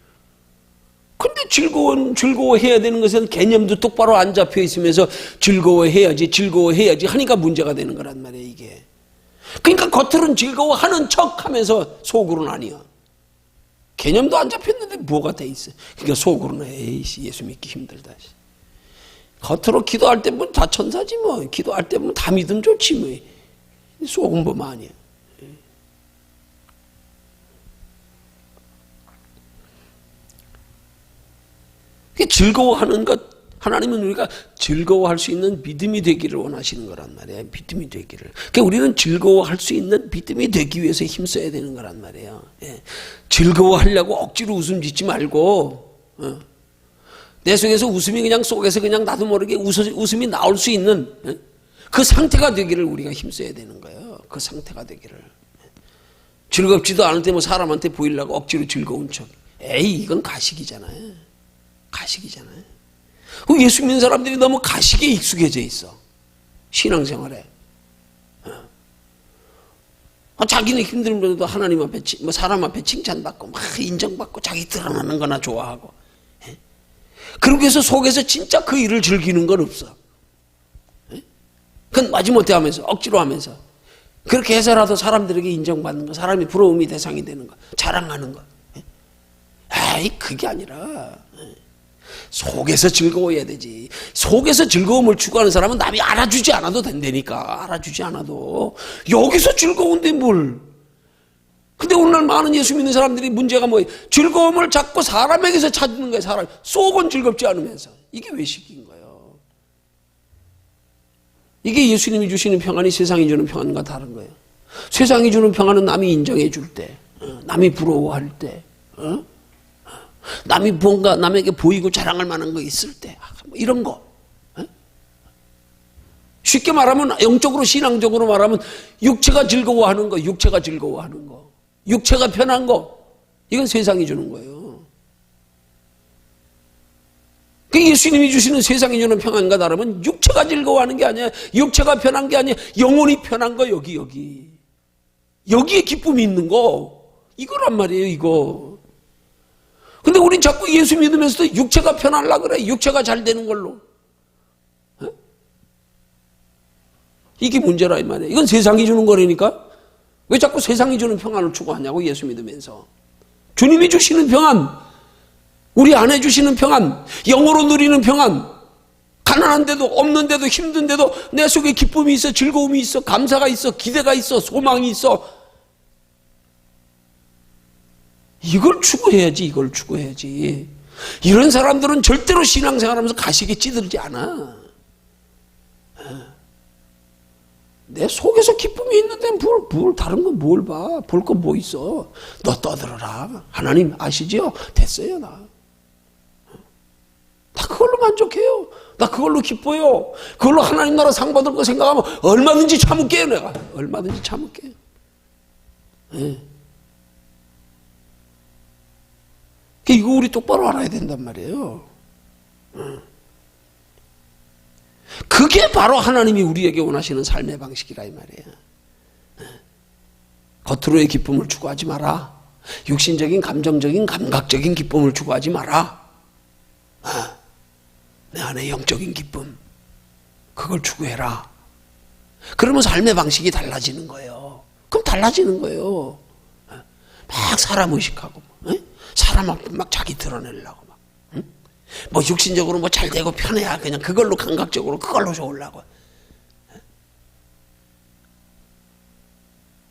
Speaker 1: 근데 즐거워해야 되는 것은 개념도 똑바로 안 잡혀 있으면서 즐거워해야지 하니까 문제가 되는 거란 말이에요, 이게. 그러니까 겉으로는 즐거워하는 척 하면서 속으로는 아니야. 개념도 안 잡혔는데 뭐가 돼 있어. 그러니까 속으로는 에이씨, 예수 믿기 힘들다. 겉으로 기도할 때 보면 다 천사지 뭐. 기도할 때 보면 다 믿음 좋지 뭐. 속은 뭐 아니야. 즐거워하는 것, 하나님은 우리가 즐거워할 수 있는 믿음이 되기를 원하시는 거란 말이에요. 믿음이 되기를. 그러니까 우리는 즐거워할 수 있는 믿음이 되기 위해서 힘써야 되는 거란 말이에요. 예. 즐거워하려고 억지로 웃음 짓지 말고, 내 속에서 웃음이 그냥 속에서 그냥 나도 모르게 웃음이 나올 수 있는 그 상태가 되기를 우리가 힘써야 되는 거예요. 그 상태가 되기를. 즐겁지도 않을 때 뭐 사람한테 보이려고 억지로 즐거운 척. 에이, 이건 가식이잖아요. 예수 믿는 사람들이 너무 가식에 익숙해져 있어. 신앙생활에. 자기는 힘들면서도 하나님 앞에, 사람 앞에 칭찬받고, 막 인정받고, 자기 드러나는 거나 좋아하고. 그러고 해서 속에서 진짜 그 일을 즐기는 건 없어. 그건 마지못해 하면서, 억지로 하면서. 그렇게 해서라도 사람들에게 인정받는 거, 사람이 부러움이 대상이 되는 거, 자랑하는 거. 에이, 그게 아니라. 속에서 즐거워해야 되지. 속에서 즐거움을 추구하는 사람은 남이 알아주지 않아도 된다니까. 알아주지 않아도. 여기서 즐거운데 뭘. 근데 오늘날 많은 예수 믿는 사람들이 문제가 뭐예요? 즐거움을 자꾸 사람에게서 찾는 거예요. 사람. 속은 즐겁지 않으면서. 이게 외식인 거예요. 이게 예수님이 주시는 평안이 세상이 주는 평안과 다른 거예요. 세상이 주는 평안은 남이 인정해 줄 때, 남이 부러워할 때, 남이 뭔가 남에게 보이고 자랑할 만한 거 있을 때, 뭐 이런 거. 쉽게 말하면, 영적으로 신앙적으로 말하면 육체가 즐거워하는 거, 육체가 편한 거, 이건 세상이 주는 거예요. 그 예수님이 주시는 세상이 주는 평안과 다르면 육체가 즐거워하는 게 아니야. 육체가 편한 게 아니야. 영혼이 편한 거, 여기에 기쁨이 있는 거, 이거란 말이에요, 이거. 근데 우린 자꾸 예수 믿으면서도 육체가 편하려고 그래. 육체가 잘 되는 걸로. 이게 문제라 이 말이에요. 이건 세상이 주는 거라니까. 왜 자꾸 세상이 주는 평안을 추구하냐고, 예수 믿으면서. 주님이 주시는 평안, 우리 안에 주시는 평안, 영으로 누리는 평안, 가난한데도 없는데도 힘든데도 내 속에 기쁨이 있어, 즐거움이 있어, 감사가 있어, 기대가 있어, 소망이 있어. 이걸 추구해야지. 이런 사람들은 절대로 신앙생활하면서 가식에 찌들지 않아. 내 속에서 기쁨이 있는데 뭘 다른 건 뭘 봐? 볼 건 뭐 있어? 너 떠들어라. 하나님 아시지요? 됐어요 나. 나 그걸로 만족해요. 나 그걸로 기뻐요. 그걸로 하나님 나라 상 받을 거 생각하면 얼마든지 참을게요 내가. 얼마든지 참을게요. 네. 이거 우리 똑바로 알아야 된단 말이에요. 그게 바로 하나님이 우리에게 원하시는 삶의 방식이라 이 말이에요. 겉으로의 기쁨을 추구하지 마라. 육신적인 감정적인 감각적인 기쁨을 추구하지 마라. 내 안에 영적인 기쁨 그걸 추구해라. 그러면 삶의 방식이 달라지는 거예요. 그럼 달라지는 거예요. 막 사람 의식하고 사람 앞에 막 자기 드러내려고 막 뭐 육신적으로 뭐 잘 되고 편해야 그냥 그걸로 감각적으로 그걸로 좋으려고.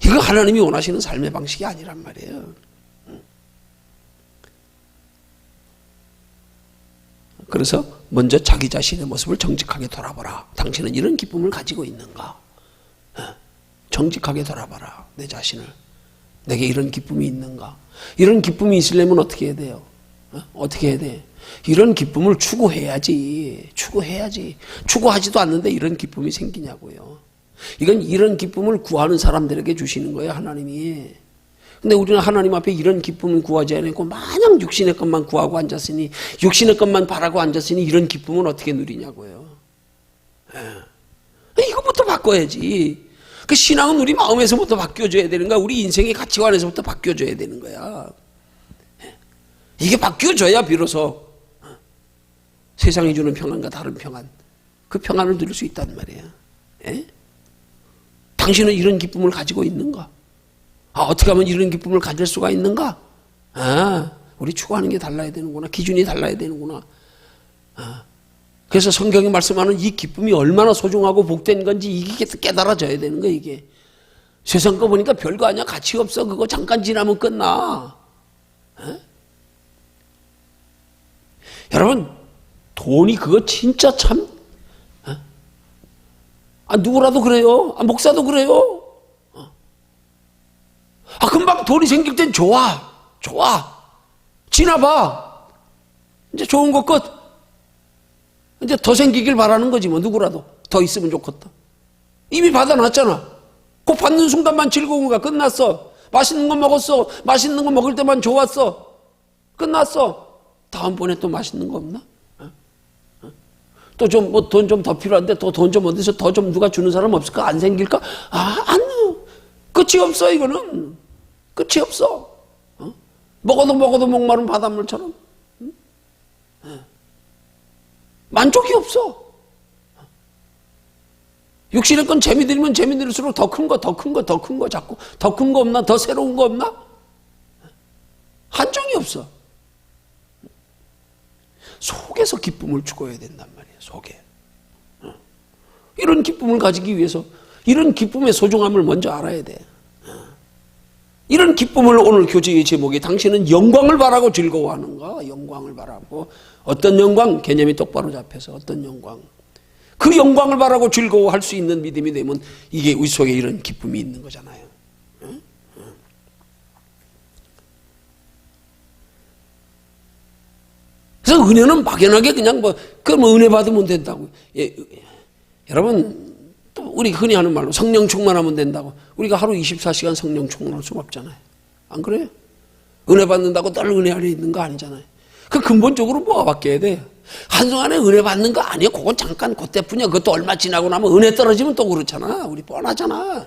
Speaker 1: 이거 하나님이 원하시는 삶의 방식이 아니란 말이에요. 그래서 먼저 자기 자신의 모습을 정직하게 돌아보라. 당신은 이런 기쁨을 가지고 있는가? 정직하게 돌아봐라. 내 자신을. 내게 이런 기쁨이 있는가? 이런 기쁨이 있으려면 어떻게 해야 돼요? 어떻게 해야 돼? 이런 기쁨을 추구해야지. 추구해야지. 추구하지도 않는데 이런 기쁨이 생기냐고요. 이건 이런 기쁨을 구하는 사람들에게 주시는 거예요, 하나님이. 근데 우리는 하나님 앞에 이런 기쁨을 구하지 않고 마냥 육신의 것만 구하고 앉았으니, 육신의 것만 바라고 앉았으니 이런 기쁨은 어떻게 누리냐고요. 이거부터 바꿔야지. 그 신앙은 우리 마음에서부터 바뀌어줘야 되는 거야. 우리 인생의 가치관에서부터 바뀌어줘야 되는 거야. 이게 바뀌어줘야 비로소 세상이 주는 평안과 다른 평안, 그 평안을 누릴 수 있단 말이에요. 예? 당신은 이런 기쁨을 가지고 있는가? 어떻게 하면 이런 기쁨을 가질 수가 있는가? 우리 추구하는 게 달라야 되는구나. 기준이 달라야 되는구나. 그래서 성경이 말씀하는 이 기쁨이 얼마나 소중하고 복된 건지 이게 깨달아져야 되는 거야, 이게. 세상 거 보니까 별거 아니야. 가치 없어. 그거 잠깐 지나면 끝나. 여러분, 돈이 그거 진짜 참, 누구라도 그래요. 목사도 그래요. 금방 돈이 생길 땐 좋아. 지나봐. 이제 좋은 거 끝. 이제 더 생기길 바라는 거지, 뭐, 누구라도. 더 있으면 좋겠다. 이미 받아놨잖아. 그 받는 순간만 즐거운 거야. 끝났어. 맛있는 거 먹었어. 맛있는 거 먹을 때만 좋았어. 끝났어. 다음번에 또 맛있는 거 없나? 또 좀, 뭐, 돈 좀 더 필요한데, 또 돈 좀 어디서 더 좀 누가 주는 사람 없을까? 안 생길까? 안 돼요. 끝이 없어, 이거는. 끝이 없어. 먹어도 목마른 바닷물처럼. 만족이 없어. 육신의 건 재미 들면 재미 들수록 더 큰 거 자꾸. 더 큰 거 없나? 더 새로운 거 없나? 한정이 없어. 속에서 기쁨을 추구해야 된단 말이에요. 속에. 이런 기쁨을 가지기 위해서 이런 기쁨의 소중함을 먼저 알아야 돼. 이런 기쁨을 오늘 교제의 제목이 당신은 영광을 바라고 즐거워하는가? 영광을 바라고. 어떤 영광? 개념이 똑바로 잡혀서 어떤 영광? 그 영광을 바라고 즐거워할 수 있는 믿음이 되면 이게 우리 속에 이런 기쁨이 있는 거잖아요. 그래서 은혜는 막연하게 그냥 은혜 받으면 된다고. 여러분, 또 우리 흔히 하는 말로 성령 충만하면 된다고. 우리가 하루 24시간 성령 충만할 수가 없잖아요. 안 그래요? 은혜 받는다고 늘 은혜 아래 있는 거 아니잖아요. 그 근본적으로 뭐가 바뀌어야 돼? 한순간에 은혜 받는 거 아니에요. 그건 잠깐 그때뿐이야. 그것도 얼마 지나고 나면 은혜 떨어지면 또 그렇잖아. 우리 뻔하잖아.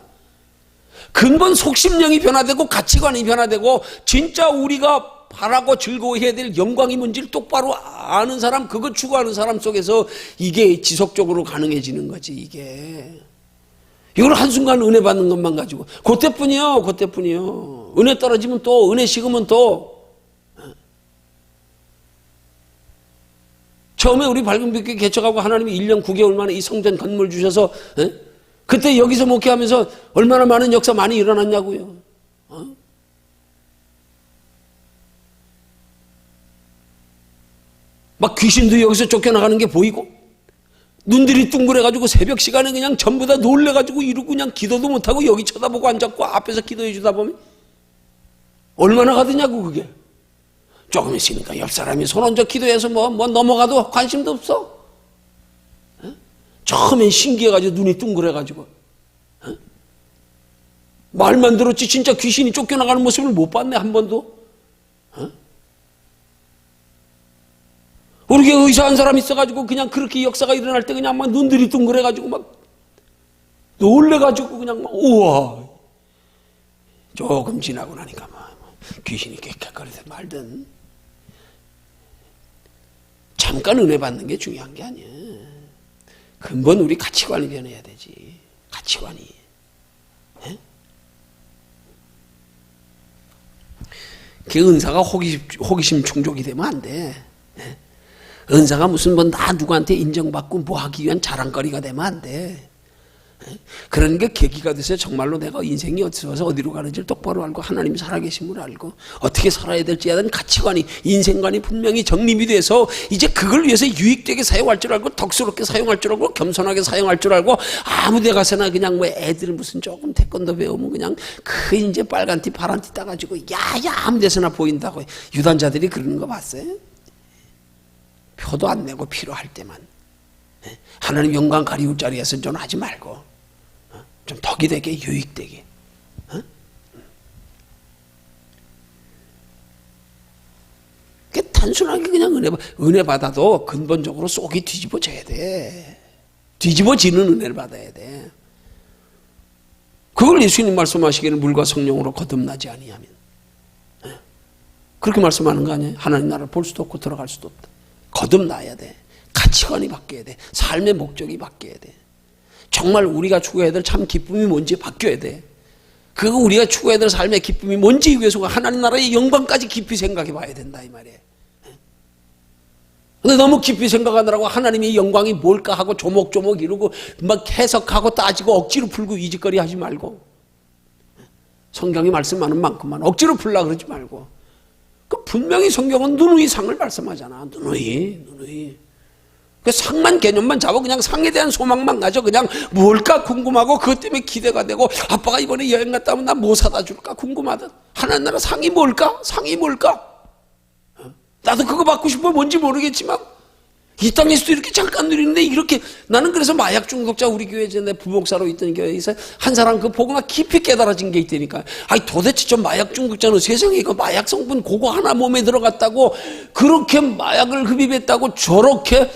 Speaker 1: 근본 속심령이 변화되고 가치관이 변화되고 진짜 우리가 바라고 즐거워해야 될 영광이 뭔지를 똑바로 아는 사람, 그거 추구하는 사람 속에서 이게 지속적으로 가능해지는 거지, 이게. 이걸 한순간 은혜 받는 것만 가지고. 그때뿐이요. 은혜 떨어지면 또, 은혜 식으면 또. 처음에 우리 밝은빛교회 개척하고 하나님이 1년 9개월 만에 이 성전 건물 주셔서, 그때 여기서 목회하면서 얼마나 많은 역사 많이 일어났냐고요. 막 귀신도 여기서 쫓겨나가는 게 보이고 눈들이 둥그래가지고 새벽 시간에 그냥 전부 다 놀래가지고 이러고 그냥 기도도 못하고 여기 쳐다보고 앉았고 앞에서 기도해 주다 보면 얼마나 가드냐고 그게. 조금 있으니까 옆 사람이 손 얹어 기도해서 뭐 넘어가도 관심도 없어. 처음엔 신기해가지고 눈이 둥그래가지고 말만 들었지 진짜 귀신이 쫓겨나가는 모습을 못 봤네 한 번도. 우리 교회 의사 한 사람 있어가지고 그냥 그렇게 역사가 일어날 때 그냥 막 눈들이 둥그래가지고 막 놀래가지고 그냥 막 우와. 조금 지나고 나니까 막 귀신이 객객거리든 말든 잠깐 은혜 받는 게 중요한 게 아니야. 근본 우리 가치관이 변해야 되지. 가치관이. 그 은사가 호기심 충족이 되면 안 돼. 은사가 무슨 나 누구한테 인정받고 뭐 하기 위한 자랑거리가 되면 안 돼. 그런 게 계기가 돼서 정말로 내가 인생이 어디서 어디로 가는지를 똑바로 알고 하나님이 살아계심을 알고 어떻게 살아야 될지에 대한 가치관이 인생관이 분명히 정립이 돼서 이제 그걸 위해서 유익되게 사용할 줄 알고 덕스럽게 사용할 줄 알고 겸손하게 사용할 줄 알고 아무 데 가서나 그냥 뭐 애들 무슨 조금 태권도 배우면 그냥 그 이제 빨간 티 파란 티 따가지고 야야 아무 데서나 보인다고 유단자들이 그러는 거 봤어요? 표도 안 내고 필요할 때만 하나님 영광 가리울 자리에서 좀 하지 말고 좀 덕이 되게 유익되게. 단순하게 그냥 은혜 받아도 근본적으로 속이 뒤집어져야 돼. 뒤집어지는 은혜를 받아야 돼. 그걸 예수님 말씀하시기를 물과 성령으로 거듭나지 아니하면. 그렇게 말씀하는 거 아니에요? 하나님 나라를 볼 수도 없고 들어갈 수도 없다. 거듭나야 돼. 가치관이 바뀌어야 돼. 삶의 목적이 바뀌어야 돼. 정말 우리가 추구해야 될 참 기쁨이 뭔지 바뀌어야 돼. 그거 우리가 추구해야 될 삶의 기쁨이 뭔지 위해서 하나님 나라의 영광까지 깊이 생각해 봐야 된다 이 말이에요. 근데 너무 깊이 생각하느라고 하나님의 영광이 뭘까 하고 조목조목 이러고 막 해석하고 따지고 억지로 풀고 이짓거리 하지 말고 성경이 말씀하는 만큼만 억지로 풀라 그러지 말고 분명히 성경은 누누이 상을 말씀하잖아. 누누이. 그 상만 개념만 잡아 그냥 상에 대한 소망만 가져 그냥 뭘까 궁금하고 그것 때문에 기대가 되고 아빠가 이번에 여행 갔다 오면 나 뭐 사다 줄까 궁금하다. 하나님 나라 상이 뭘까? 나도 그거 받고 싶어 뭔지 모르겠지만 이 땅에서도 이렇게 잠깐 누리는데 이렇게 나는 그래서 마약 중독자 우리 교회 전에 부목사로 있던 교회에서 한 사람 그 보고 막 깊이 깨달아진 게 있다니까. 아니 도대체 저 마약 중독자는 세상에 그 마약 성분 그거 하나 몸에 들어갔다고 그렇게 마약을 흡입했다고 저렇게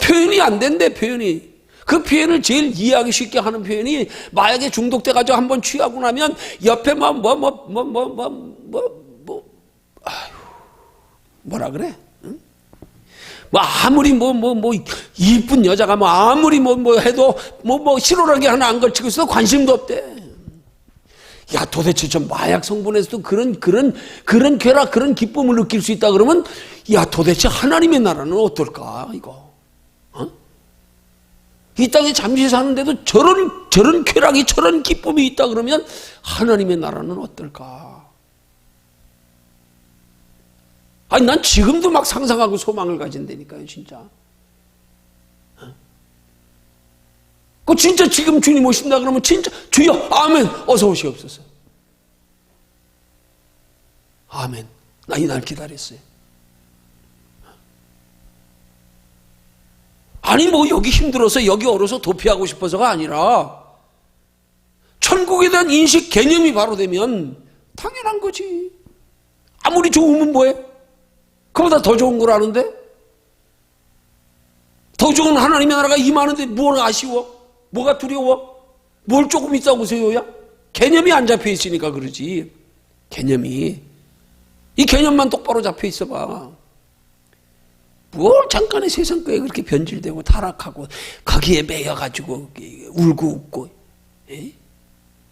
Speaker 1: 표현이 안 된대 표현이. 그 표현을 제일 이해하기 쉽게 하는 표현이 마약에 중독돼가지고 한번 취하고 나면 옆에 뭐라 그래? 응? 아무리 이쁜 여자가 아무리 해도 실오라기 하나 안 걸치고 있어도 관심도 없대. 야 도대체 저 마약 성분에서도 그런 쾌락 그런 기쁨을 느낄 수 있다 그러면 야 도대체 하나님의 나라는 어떨까 이거? 이 땅에 잠시 사는데도 저런 쾌락이 저런 기쁨이 있다 그러면 하나님의 나라는 어떨까? 아니 난 지금도 막 상상하고 소망을 가진다니까요 진짜. 그 진짜 지금 주님 오신다 그러면 진짜 주여 아멘 어서 오시옵소서. 아멘. 나 이날 기다렸어요. 아니 여기 힘들어서 여기 얼어서 도피하고 싶어서가 아니라 천국에 대한 인식 개념이 바로 되면 당연한 거지. 아무리 좋으면 뭐해? 그보다 더 좋은 걸 아는데? 더 좋은 하나님의 나라가 임하는데 뭘 아쉬워? 뭐가 두려워? 뭘 조금 있다고 세요야? 개념이 안 잡혀 있으니까 그러지. 개념이. 이 개념만 똑바로 잡혀 있어봐. 뭘 잠깐의 세상 거에 그렇게 변질되고 타락하고 거기에 매여가지고 울고 웃고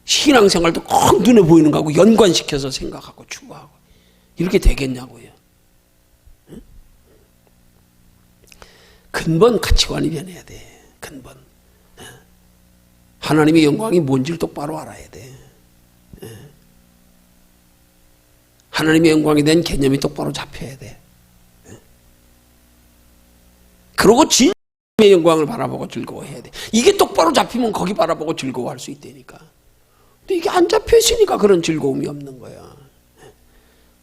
Speaker 1: 신앙생활도 꼭 눈에 보이는 거하고 연관시켜서 생각하고 추구하고 이렇게 되겠냐고요. 근본 가치관이 변해야 돼. 근본. 하나님의 영광이 뭔지를 똑바로 알아야 돼. 하나님의 영광에 대한 개념이 똑바로 잡혀야 돼. 그러고 진심의 영광을 바라보고 즐거워해야 돼. 이게 똑바로 잡히면 거기 바라보고 즐거워할 수 있다니까. 근데 이게 안 잡혀 있으니까 그런 즐거움이 없는 거야.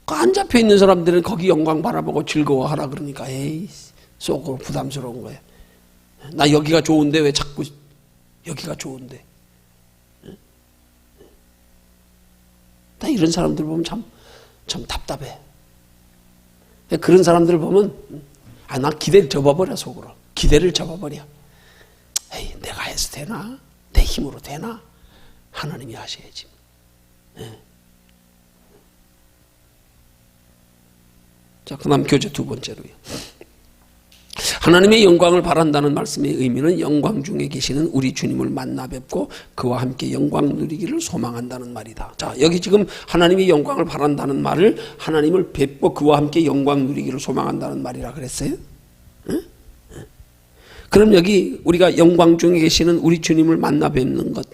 Speaker 1: 안 잡혀 있는 사람들은 거기 영광 바라보고 즐거워하라 그러니까 에이 속으로 부담스러운 거야. 나 여기가 좋은데 왜 자꾸 여기가 좋은데. 나 이런 사람들 보면 참 답답해. 그런 사람들 보면 난 기대를 접어버려. 속으로 기대를 접어버려. 에이, 내가 해서 되나? 내 힘으로 되나? 하나님이 하셔야지. 자, 그 다음 교재 두 번째로요. 하나님의 영광을 바란다는 말씀의 의미는 영광 중에 계시는 우리 주님을 만나 뵙고 그와 함께 영광 누리기를 소망한다는 말이다. 자, 여기 지금 하나님의 영광을 바란다는 말을 하나님을 뵙고 그와 함께 영광 누리기를 소망한다는 말이라 그랬어요. 응? 그럼 여기 우리가 영광 중에 계시는 우리 주님을 만나 뵙는 것,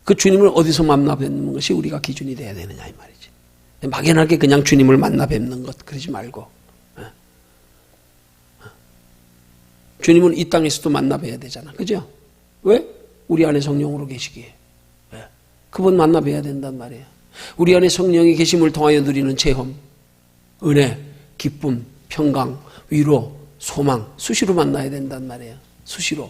Speaker 1: 그 주님을 어디서 만나 뵙는 것이 우리가 기준이 돼야 되느냐 이 말이지. 막연하게 그냥 주님을 만나 뵙는 것 그러지 말고 주님은 이 땅에서도 만나 뵈야 되잖아. 그죠? 왜? 우리 안에 성령으로 계시기에. 그분 만나 뵈야 된단 말이에요. 우리 안에 성령이 계심을 통하여 누리는 체험, 은혜, 기쁨, 평강, 위로, 소망 수시로 만나야 된단 말이에요. 수시로.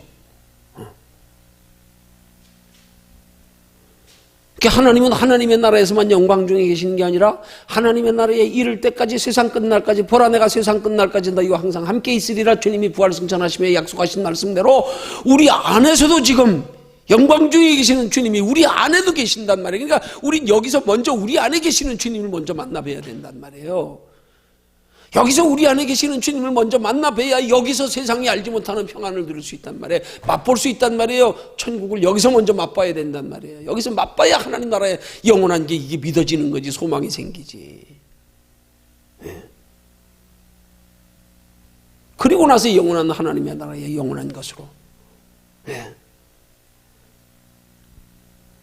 Speaker 1: 하나님은 하나님의 나라에서만 영광 중에 계시는 게 아니라 하나님의 나라에 이를 때까지 세상 끝날까지 보라 내가 세상 끝날까지 너희와 항상 함께 있으리라 주님이 부활승천하시며 약속하신 말씀대로 우리 안에서도 지금 영광 중에 계시는 주님이 우리 안에도 계신단 말이에요. 그러니까 우린 여기서 먼저 우리 안에 계시는 주님을 먼저 만나 뵈야 된단 말이에요. 여기서 우리 안에 계시는 주님을 먼저 만나 뵈야 여기서 세상이 알지 못하는 평안을 누릴 수 있단 말이에요. 맛볼 수 있단 말이에요. 천국을 여기서 먼저 맛봐야 된단 말이에요. 여기서 맛봐야 하나님 나라에 영원한 게 이게 믿어지는 거지, 소망이 생기지. 그리고 나서 영원한 하나님의 나라에 영원한 것으로.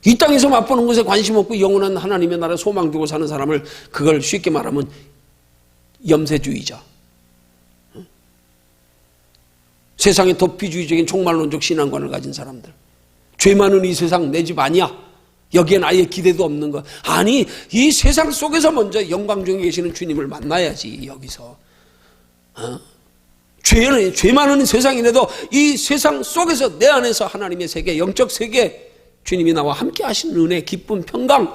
Speaker 1: 이 땅에서 맛보는 것에 관심 없고 영원한 하나님의 나라에 소망 두고 사는 사람을 그걸 쉽게 말하면 염세주의자, 세상의 도피주의적인 종말론적 신앙관을 가진 사람들, 죄 많은 이 세상 내 집 아니야, 여기엔 아예 기대도 없는 것. 아니, 이 세상 속에서 먼저 영광 중에 계시는 주님을 만나야지. 여기서 죄 많은 세상이라도 이 세상 속에서 내 안에서 하나님의 세계, 영적 세계, 주님이 나와 함께 하신 은혜, 기쁨, 평강.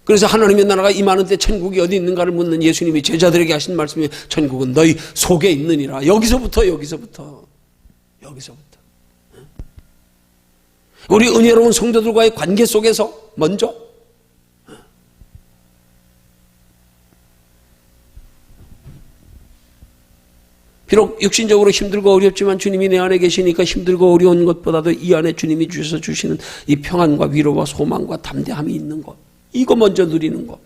Speaker 1: 그래서 하나님의 나라가 임하는 때 천국이 어디 있는가를 묻는 예수님이 제자들에게 하신 말씀이 천국은 너희 속에 있느니라. 여기서부터 우리 은혜로운 성도들과의 관계 속에서 먼저 비록 육신적으로 힘들고 어렵지만 주님이 내 안에 계시니까 힘들고 어려운 것보다도 이 안에 주님이 주셔서 주시는 이 평안과 위로와 소망과 담대함이 있는 것, 이거 먼저 누리는 것.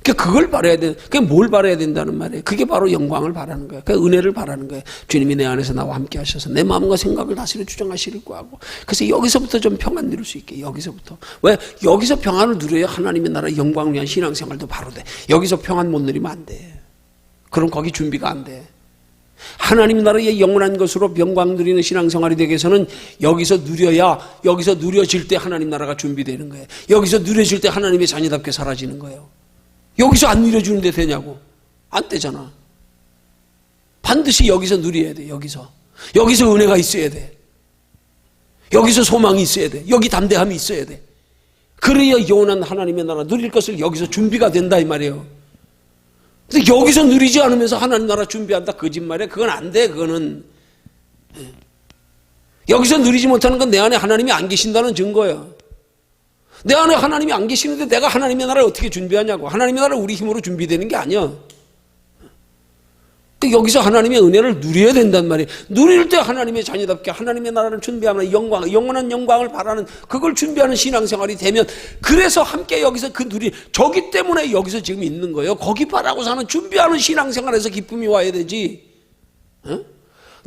Speaker 1: 그걸 바라야 돼. 그게 뭘 바라야 된다는 말이에요. 그게 바로 영광을 바라는 거예요. 그 은혜를 바라는 거예요. 주님이 내 안에서 나와 함께 하셔서 내 마음과 생각을 다스려 주장하시길 구하고. 그래서 여기서부터 좀 평안 누릴 수 있게. 여기서부터. 왜? 여기서 평안을 누려야 하나님의 나라 영광을 위한 신앙생활도 바로 돼. 여기서 평안 못 누리면 안 돼. 그럼 거기 준비가 안 돼. 하나님 나라의 영원한 것으로 영광 누리는 신앙생활이 되기 위해서는 여기서 누려야, 여기서 누려질 때 하나님 나라가 준비되는 거예요. 여기서 누려질 때 하나님의 자녀답게 사라지는 거예요. 여기서 안 누려주는데 되냐고. 안 되잖아. 반드시 여기서 누려야 돼. 여기서 은혜가 있어야 돼. 여기서 소망이 있어야 돼. 여기 담대함이 있어야 돼. 그래야 영원한 하나님의 나라 누릴 것을 여기서 준비가 된다 이 말이에요. 근데 여기서 누리지 않으면서 하나님 나라 준비한다, 거짓말이야. 그건 안 돼. 그거는 여기서 누리지 못하는 건 내 안에 하나님이 안 계신다는 증거야. 내 안에 하나님이 안 계시는데 내가 하나님의 나라를 어떻게 준비하냐고. 하나님의 나라는 우리 힘으로 준비되는 게 아니야. 여기서 하나님의 은혜를 누려야 된단 말이에요. 누릴 때 하나님의 자녀답게 하나님의 나라를 준비하면 영원한 영광을 바라는, 그걸 준비하는 신앙생활이 되면, 그래서 함께 여기서 저기 때문에 여기서 지금 있는 거예요. 거기 바라고 사는 준비하는 신앙생활에서 기쁨이 와야 되지.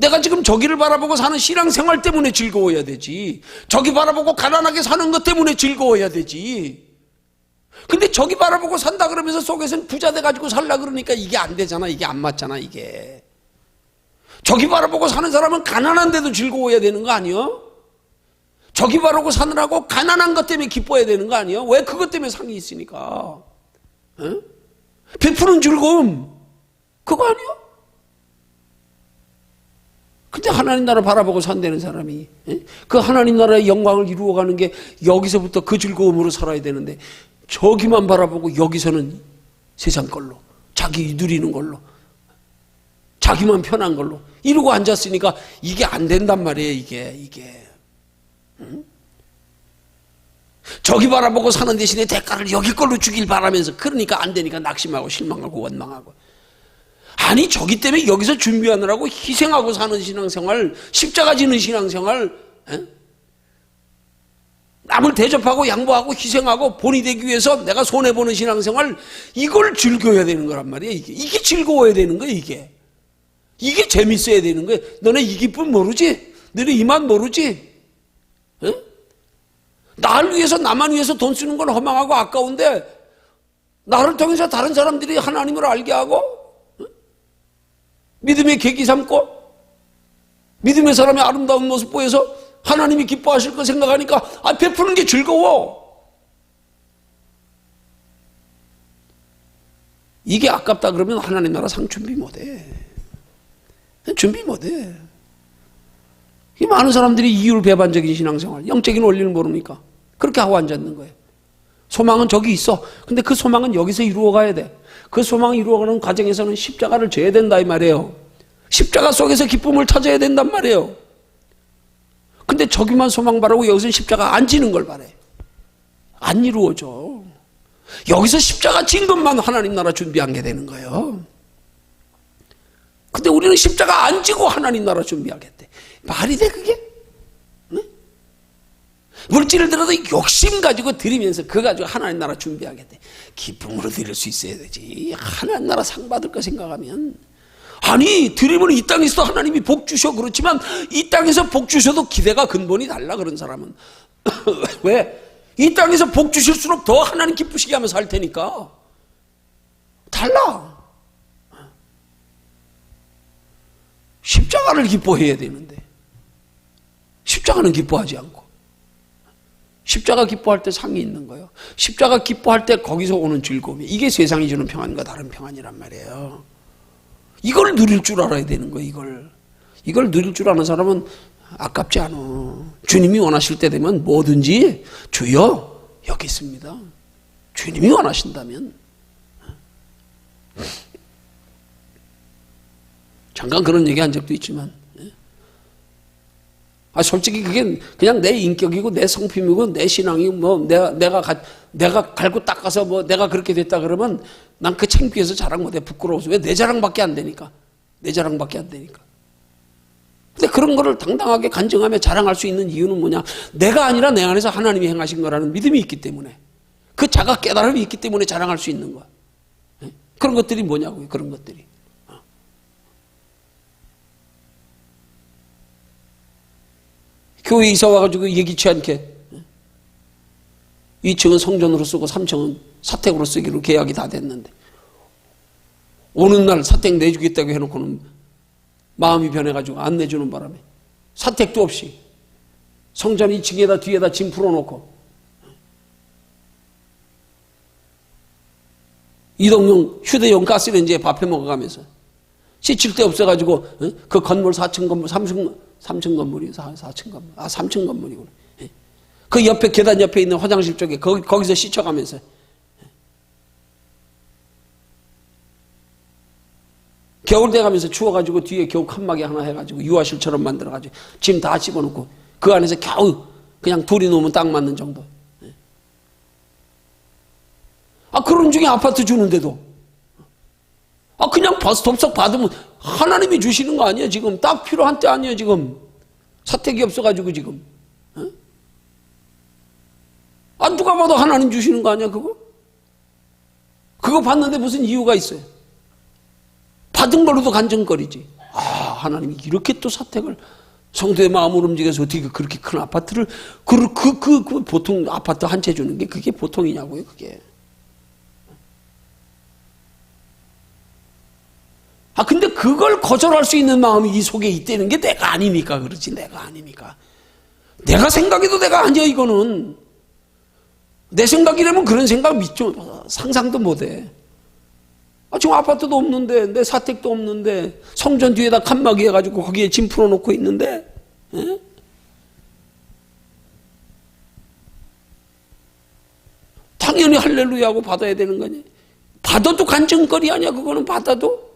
Speaker 1: 내가 지금 저기를 바라보고 사는 신앙생활 때문에 즐거워야 되지. 저기 바라보고 가난하게 사는 것 때문에 즐거워야 되지. 근데 저기 바라보고 산다 그러면서 속에서는 부자 돼가지고 살라 그러니까 이게 안 되잖아. 이게 안 맞잖아. 이게 저기 바라보고 사는 사람은 가난한데도 즐거워야 되는 거 아니요? 저기 바라보고 사느라고 가난한 것 때문에 기뻐해야 되는 거 아니요? 왜 그것 때문에 상이 있으니까? 에? 베푸는 즐거움 그거 아니요? 근데 하나님 나라 바라보고 산다는 사람이 그 하나님 나라의 영광을 이루어가는 게 여기서부터 그 즐거움으로 살아야 되는데 저기만 바라보고 여기서는 세상 걸로 자기 누리는 걸로 자기만 편한 걸로 이러고 앉았으니까 이게 안 된단 말이에요. 이게 저기 바라보고 사는 대신에 대가를 여기 걸로 주길 바라면서 그러니까 안 되니까 낙심하고 실망하고 원망하고 아니 저기 때문에 여기서 준비하느라고 희생하고 사는 신앙생활 십자가 지는 신앙생활 남을 대접하고 양보하고 희생하고 본이 되기 위해서 내가 손해보는 신앙생활 이걸 즐겨야 되는 거란 말이에요. 이게 즐거워야 되는 거예요. 이게 재밌어야 되는 거예요. 너네 이 기쁨 모르지? 너네 이 맛 모르지? 나를 위해서 나만 위해서 돈 쓰는 건 허망하고 아까운데 나를 통해서 다른 사람들이 하나님을 알게 하고 믿음의 계기 삼고 믿음의 사람의 아름다운 모습 보여서 하나님이 기뻐하실 거 생각하니까 베푸는 게 즐거워. 이게 아깝다 그러면 하나님 나라 상 준비 못해. 준비 못해. 많은 사람들이 이율배반적인 신앙생활 영적인 원리를 모르니까 그렇게 하고 앉았는 거예요. 소망은 저기 있어. 근데 그 소망은 여기서 이루어가야 돼. 그 소망을 이루어가는 과정에서는 십자가를 져야 된다 이 말이에요. 십자가 속에서 기쁨을 찾아야 된단 말이에요. 근데 저기만 소망 바라고 여기서는 십자가 안 지는 걸 바래. 안 이루어져. 여기서 십자가 진 것만 하나님 나라 준비한 게 되는 거예요. 근데 우리는 십자가 안 지고 하나님 나라 준비하겠대. 말이 돼 그게? 네? 물질을 들어도 욕심 가지고 드리면서 그거 가지고 하나님 나라 준비하겠대. 기쁨으로 드릴 수 있어야 되지. 하나님 나라 상 받을 거 생각하면 아니 드리면 이 땅에서도 하나님이 복 주셔. 그렇지만 이 땅에서 복 주셔도 기대가 근본이 달라. 그런 사람은 왜? 이 땅에서 복 주실수록 더 하나님 기쁘시게 하면서 살 테니까 달라. 십자가를 기뻐해야 되는데 십자가는 기뻐하지 않고 십자가 기뻐할 때 상이 있는 거예요. 십자가 기뻐할 때 거기서 오는 즐거움이 이게 세상이 주는 평안과 다른 평안이란 말이에요. 이걸 누릴 줄 알아야 되는 거예요. 이걸 누릴 줄 아는 사람은 아깝지 않아. 주님이 원하실 때 되면 뭐든지 주여 여기 있습니다. 주님이 원하신다면. 잠깐 그런 얘기 한 적도 있지만 솔직히 그게 그냥 내 인격이고 내 성품이고 내 신앙이고 뭐 내가 갈고 닦아서 뭐 내가 그렇게 됐다 그러면 난 그 창피해서 자랑 못해. 부끄러워서. 왜? 내 자랑밖에 안 되니까. 근데 그런 거를 당당하게 간증하며 자랑할 수 있는 이유는 뭐냐? 내가 아니라 내 안에서 하나님이 행하신 거라는 믿음이 있기 때문에, 그 자각 깨달음이 있기 때문에 자랑할 수 있는 거야. 그런 것들이 뭐냐고요. 그런 것들이. 교회 이사 와가지고 예기치 않게 2층은 성전으로 쓰고 3층은 사택으로 쓰기로 계약이 다 됐는데 오는 날 사택 내주겠다고 해놓고는 마음이 변해가지고 안 내주는 바람에 사택도 없이 성전 2층에다 뒤에다 짐 풀어놓고 이동용 휴대용 가스레인지에 밥 해먹어가면서 씻을 데 없어가지고 그 건물 4층 건물 3층 건물이 4층 건물 3층 건물이구나. 그 옆에 계단 옆에 있는 화장실 쪽에 거기서 씻어가면서 겨울 돼가면서 추워가지고 뒤에 겨우 칸막이 하나 해가지고 유아실처럼 만들어가지고 짐 다 집어넣고 그 안에서 겨우 그냥 둘이 놓으면 딱 맞는 정도. 그런 중에 아파트 주는데도 그냥 스톱석 받으면 하나님이 주시는 거 아니에요 지금. 딱 필요한 때 아니에요 지금. 사택이 없어가지고 지금. 누가 봐도 하나님 주시는 거 아니야 그거? 그거 받는데 무슨 이유가 있어요? 받은 걸로도 간증거리지. 하나님이 이렇게 또 사택을 성도의 마음을 움직여서 어떻게 그렇게 큰 아파트를 보통 아파트 한 채 주는 게 그게 보통이냐고요, 그게. 근데 그걸 거절할 수 있는 마음이 이 속에 있다는 게 내가 아닙니까? 그렇지, 내가 아닙니까? 내가 생각해도 내가 아니야, 이거는. 내 생각이라면 그런 생각 상상도 못해. 지금 아파트도 없는데, 내 사택도 없는데, 성전 뒤에다 칸막이 해가지고 거기에 짐 풀어놓고 있는데, 에? 당연히 할렐루야 하고 받아야 되는 거니. 받아도 간증거리 아니야, 그거는 받아도.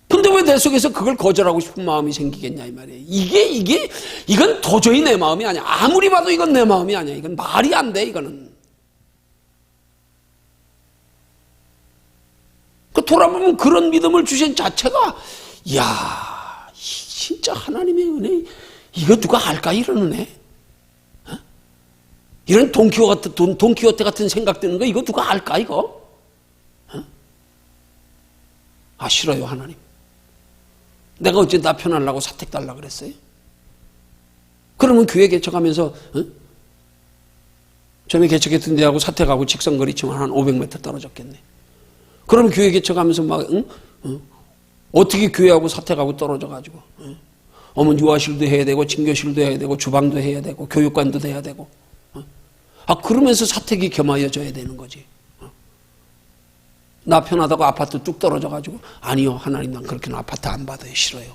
Speaker 1: 근데 왜 내 속에서 그걸 거절하고 싶은 마음이 생기겠냐, 이 말이에요. 이건 도저히 내 마음이 아니야. 아무리 봐도 이건 내 마음이 아니야. 이건 말이 안 돼, 이거는. 돌아보면 그런 믿음을 주신 자체가, 이야, 진짜 하나님의 은혜, 이거 누가 알까, 이런 은혜? 이런 돈키호테 같은 생각 드는 거, 이거 누가 알까, 이거? 싫어요, 하나님. 내가 어째 나 편하려고 사택 달라 그랬어요? 그러면 교회 개척하면서, 전에 개척했던 데하고 사택하고 직선거리 치면 한 500m 떨어졌겠네. 그러면 교회 개척하면서 어떻게 교회하고 사택하고 떨어져가지고, 어머니 유아실도 해야 되고, 진교실도 해야 되고, 주방도 해야 되고, 교육관도 돼야 되고, 그러면서 사택이 겸하여져야 되는 거지. 나 편하다고 아파트 뚝 떨어져가지고, 아니요, 하나님, 난 그렇게는 아파트 안 받아요. 싫어요.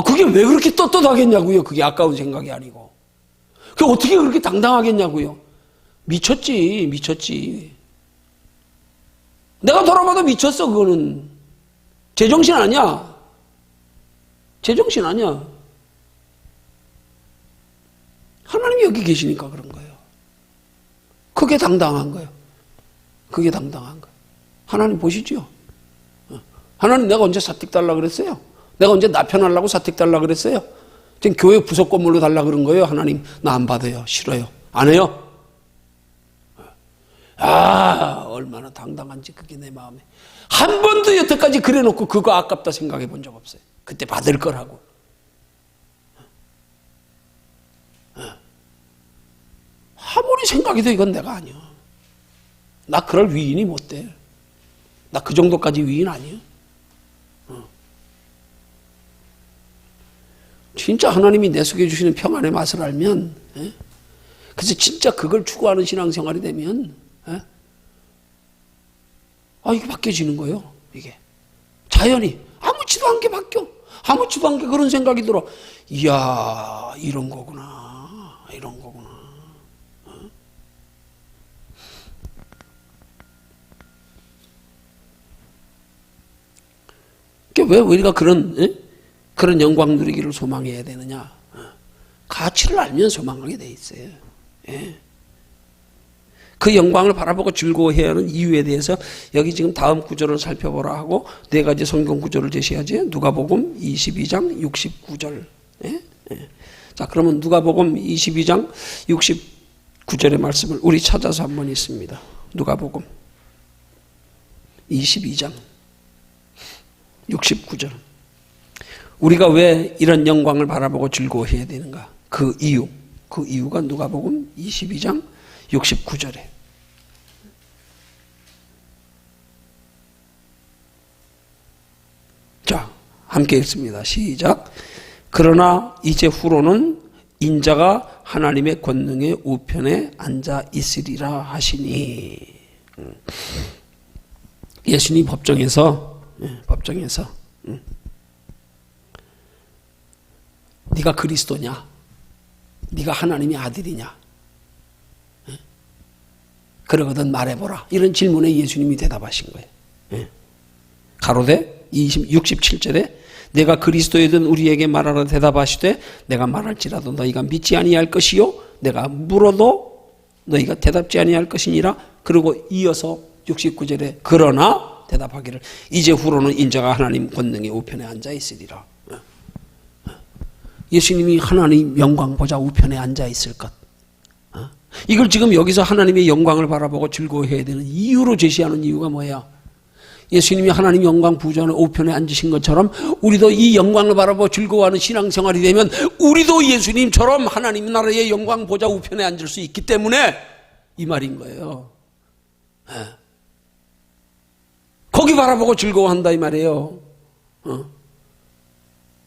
Speaker 1: 그게 왜 그렇게 떳떳하겠냐고요. 그게 아까운 생각이 아니고. 그게 어떻게 그렇게 당당하겠냐고요. 미쳤지. 내가 돌아봐도 미쳤어, 그거는. 제정신 아니야. 하나님이 여기 계시니까 그런 거예요. 그게 당당한 거예요. 하나님 보시죠. 하나님, 내가 언제 사택 달라 그랬어요? 내가 언제 나 편하려고 사택 달라 그랬어요? 지금 교회 부속 건물로 달라 그런 거예요. 하나님, 나 안 받아요. 싫어요. 안 해요. 얼마나 당당한지, 그게 내 마음에. 한 번도 여태까지 그래놓고 그거 아깝다 생각해 본 적 없어요. 그때 받을 거라고. 아무리 생각해도 이건 내가 아니야. 나 그럴 위인이 못 돼. 나 그 정도까지 위인 아니야. 진짜 하나님이 내 속에 주시는 평안의 맛을 알면, 그래서 진짜 그걸 추구하는 신앙생활이 되면, 이게 바뀌어지는 거예요. 이게 자연히 아무렇지도 않게 바뀌어. 아무렇지도 않게 그런 생각이 들어. 이야, 이런 거구나. 왜 우리가 그런 영광 누리기를 소망해야 되느냐? 가치를 알면 소망하게 돼 있어요. 그 영광을 바라보고 즐거워해야 하는 이유에 대해서 여기 지금 다음 구절을 살펴보라 하고 네 가지 성경 구절을 제시하지. 누가복음 22장 69절. 자, 그러면 누가복음 22장 69절의 말씀을 우리 찾아서 한번 있습니다. 누가복음 22장 69절. 우리가 왜 이런 영광을 바라보고 즐거워해야 되는가? 그 이유가 누가복음 22장 69절에. 자, 함께 읽습니다. 시작. 그러나 이제 후로는 인자가 하나님의 권능의 우편에 앉아 있으리라 하시니. 예수님 법정에서 네가 그리스도냐? 네가 하나님의 아들이냐? 그러거든 말해보라. 이런 질문에 예수님이 대답하신 거예요. 가로되 67절에 내가 그리스도이든 우리에게 말하라 대답하시되 내가 말할지라도 너희가 믿지 아니할 것이요 내가 물어도 너희가 대답지 아니할 것이니라. 그리고 이어서 69절에 그러나 대답하기를 이제 후로는 인자가 하나님 권능의 우편에 앉아 있으리라. 예수님이 하나님 영광 보자 우편에 앉아 있을 것. 이걸 지금 여기서 하나님의 영광을 바라보고 즐거워해야 되는 이유로 제시하는 이유가 뭐야? 예수님이 하나님 영광 부좌하는 우편에 앉으신 것처럼 우리도 이 영광을 바라보고 즐거워하는 신앙생활이 되면 우리도 예수님처럼 하나님 나라의 영광 보좌 우편에 앉을 수 있기 때문에 이 말인 거예요. 거기 바라보고 즐거워한다 이 말이에요.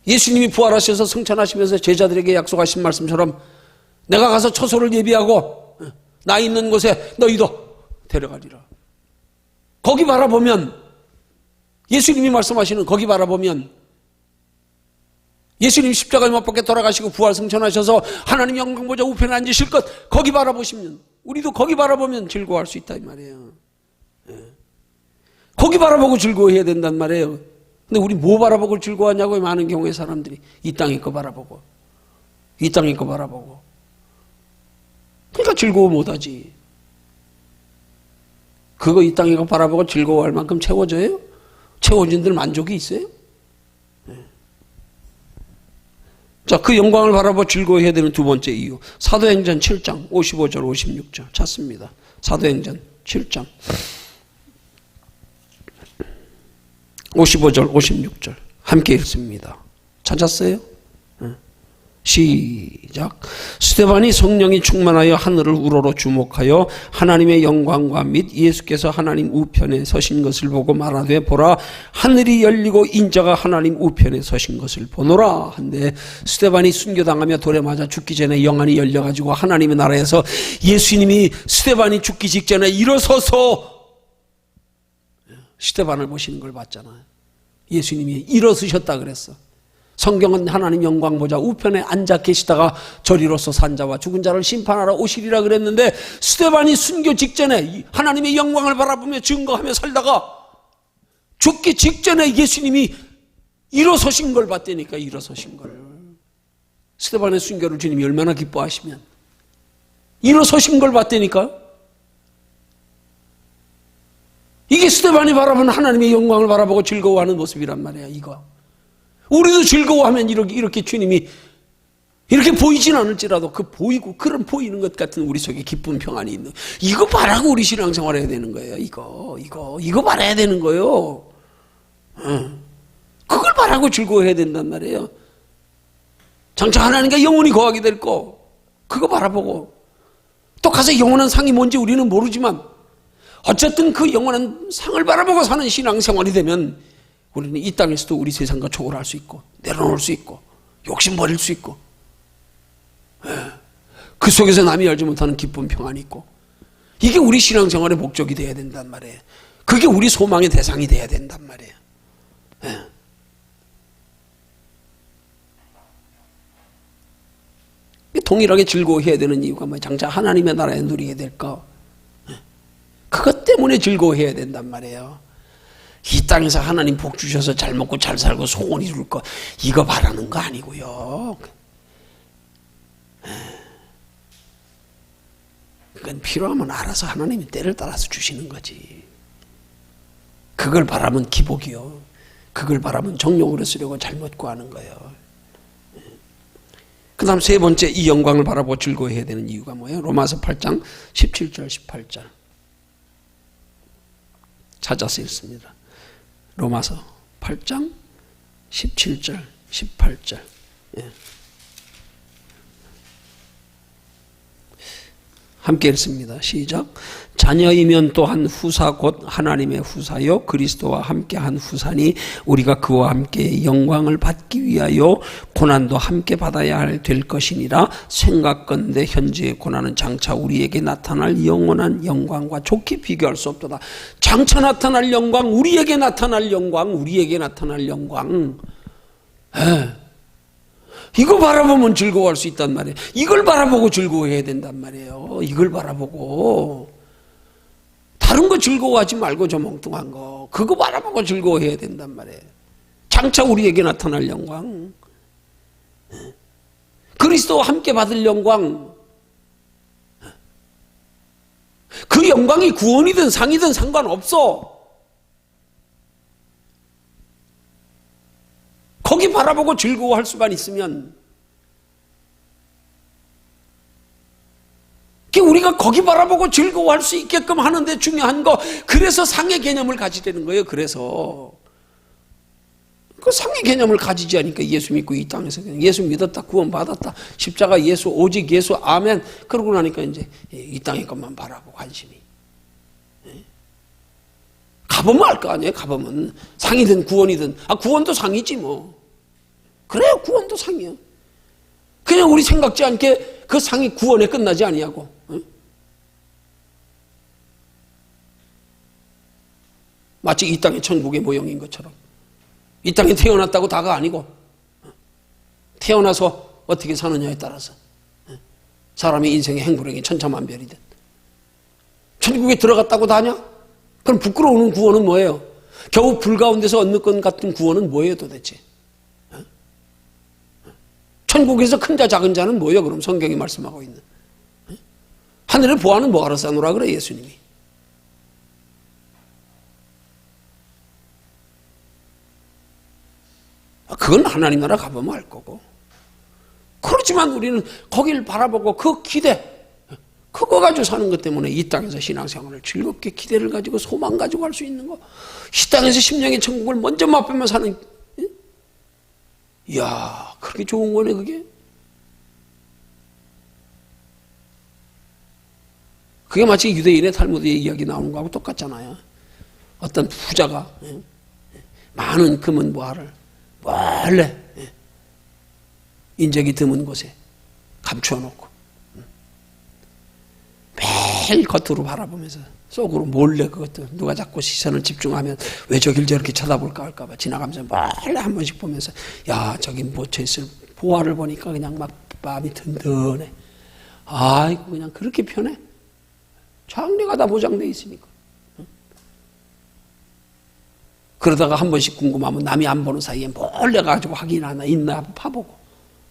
Speaker 1: 예수님이 부활하셔서 승천하시면서 제자들에게 약속하신 말씀처럼 내가 가서 처소를 예비하고 나 있는 곳에 너희도 데려가리라. 거기 바라보면, 예수님이 말씀하시는 거기 바라보면, 예수님 십자가에 못 박혀 돌아가시고 부활 승천하셔서 하나님 영광 보좌 우편에 앉으실 것 거기 바라보시면, 우리도 거기 바라보면 즐거워할 수 있다 이 말이에요. 거기 바라보고 즐거워해야 된단 말이에요. 근데 우리 뭐 바라보고 즐거워하냐고요. 많은 경우에 사람들이 이 땅의 거 바라보고, 이 땅의 거 바라보고. 그러니까 즐거워 못하지. 그거 이 땅의 거 바라보고 즐거워할 만큼 채워져요? 채워진들 만족이 있어요? 자, 그 영광을 바라보고 즐거워해야 되는 두 번째 이유. 사도행전 7장 55절 56절 찾습니다. 사도행전 7장 55절 56절 함께 읽습니다. 찾았어요? 시작. 스데반이 성령이 충만하여 하늘을 우러러 주목하여 하나님의 영광과 및 예수께서 하나님 우편에 서신 것을 보고 말하되 보라 하늘이 열리고 인자가 하나님 우편에 서신 것을 보노라 한데, 스데반이 순교당하며 돌에 맞아 죽기 전에 영안이 열려가지고 하나님의 나라에서 예수님이 스데반이 죽기 직전에 일어서서 스데반을 보시는 걸 봤잖아요. 예수님이 일어서셨다 그랬어. 성경은 하나님 영광 보좌 우편에 앉아 계시다가 저리로서 산 자와 죽은 자를 심판하러 오시리라 그랬는데, 스데반이 순교 직전에 하나님의 영광을 바라보며 증거하며 살다가 죽기 직전에 예수님이 일어서신 걸 봤다니까. 일어서신 걸. 스데반의 순교를 주님이 얼마나 기뻐하시면 일어서신 걸 봤다니까. 이게 스데반이 바라보는 하나님의 영광을 바라보고 즐거워하는 모습이란 말이야. 이거 우리도 즐거워하면 이렇게 주님이 이렇게 보이진 않을지라도 그 보이고 그런 보이는 것 같은 우리 속에 기쁨 평안이 있는, 이거 바라고 우리 신앙생활 해야 되는 거예요. 이거 바라야 되는 거예요. 그걸 바라고 즐거워해야 된단 말이에요. 장차 하나님과 영원히 거하게 될 거 그거 바라보고, 또 가서 영원한 상이 뭔지 우리는 모르지만 어쨌든 그 영원한 상을 바라보고 사는 신앙생활이 되면 우리는 이 땅에서도 우리 세상과 초월할 수 있고 내려놓을 수 있고 욕심 버릴 수 있고, 그 속에서 남이 알지 못하는 기쁨 평안이 있고, 이게 우리 신앙생활의 목적이 돼야 된단 말이에요. 그게 우리 소망의 대상이 돼야 된단 말이에요. 동일하게 즐거워해야 되는 이유가 뭐예요? 장차 하나님의 나라에 누리게 될까? 그것 때문에 즐거워해야 된단 말이에요. 이 땅에서 하나님 복 주셔서 잘 먹고 잘 살고 소원 이룰 거 이거 바라는 거 아니고요. 그건 필요하면 알아서 하나님이 때를 따라서 주시는 거지. 그걸 바라면 기복이요. 그걸 바라면 정욕으로 쓰려고 잘못 구하는 거예요. 그 다음 세 번째, 이 영광을 바라보고 즐거워해야 되는 이유가 뭐예요? 로마서 8장 17절 18절 찾아서 읽습니다. 로마서 8장 17절 18절 함께 읽습니다. 시작. 자녀이면 또한 후사 곧 하나님의 후사요 그리스도와 함께한 후사니 우리가 그와 함께 영광을 받기 위하여 고난도 함께 받아야 될 것이니라. 생각건대 현재의 고난은 장차 우리에게 나타날 영원한 영광과 좋게 비교할 수 없도다. 장차 나타날 영광, 우리에게 나타날 영광, 우리에게 나타날 영광. 이거 바라보면 즐거워할 수 있단 말이에요. 이걸 바라보고 즐거워해야 된단 말이에요. 이걸 바라보고. 다른 거 즐거워하지 말고 저 멍뚱한 거 그거 바라보고 즐거워해야 된단 말이에요. 장차 우리에게 나타날 영광, 그리스도와 함께 받을 영광, 그 영광이 구원이든 상이든 상관없어. 거기 바라보고 즐거워할 수만 있으면, 우리가 거기 바라보고 즐거워할 수 있게끔 하는데 중요한 거, 그래서 상의 개념을 가지려는 거예요. 그래서 그 상의 개념을 가지지 않으니까 예수 믿고 이 땅에서 그냥 예수 믿었다, 구원받았다, 십자가 예수, 오직 예수, 아멘, 그러고 나니까 이제 이 땅의 것만 바라고 관심이. 가보면 알 거 아니에요. 가보면 상이든 구원이든, 구원도 상이지 뭐. 그래요, 구원도 상이요. 그냥 우리 생각지 않게 그 상이 구원에 끝나지 아니하고, 마치 이 땅의 천국의 모형인 것처럼. 이 땅에 태어났다고 다가 아니고, 태어나서 어떻게 사느냐에 따라서 사람의 인생의 행불행이 천차만별이든. 천국에 들어갔다고 다냐? 그럼 부끄러우는 구원은 뭐예요? 겨우 불 가운데서 얻는 것 같은 구원은 뭐예요 도대체? 천국에서 큰 자 작은 자는 뭐예요? 그럼 성경이 말씀하고 있는 하늘의 보아는 뭐하러 싸노라 그래 예수님이. 그건 하나님 나라 가보면 알 거고. 그렇지만 우리는 거기를 바라보고 그 기대, 그거 가지고 사는 것 때문에 이 땅에서 신앙생활을 즐겁게 기대를 가지고 소망 가지고 할 수 있는 거. 이 땅에서 심령의 천국을 먼저 맛보며 사는, 이야, 그렇게 좋은 거네 그게. 그게 마치 유대인의 탈무드의 이야기 나오는 거하고 똑같잖아요. 어떤 부자가 많은 금은 보화를 원래 인적이 드문 곳에 감추어 놓고 매일 겉으로 바라보면서 속으로 몰래 그것도 누가 자꾸 시선을 집중하면 왜 저길 저렇게 쳐다볼까 할까봐 지나가면서 몰래 한 번씩 보면서 야 저기 묻혀있을 보화를 보니까 그냥 막 마음이 든든해. 아이고 그냥 그렇게 편해. 장래가 다 보장돼 있으니까. 그러다가 한 번씩 궁금하면 남이 안 보는 사이에 몰래 가지고 확인하나 있나 파보고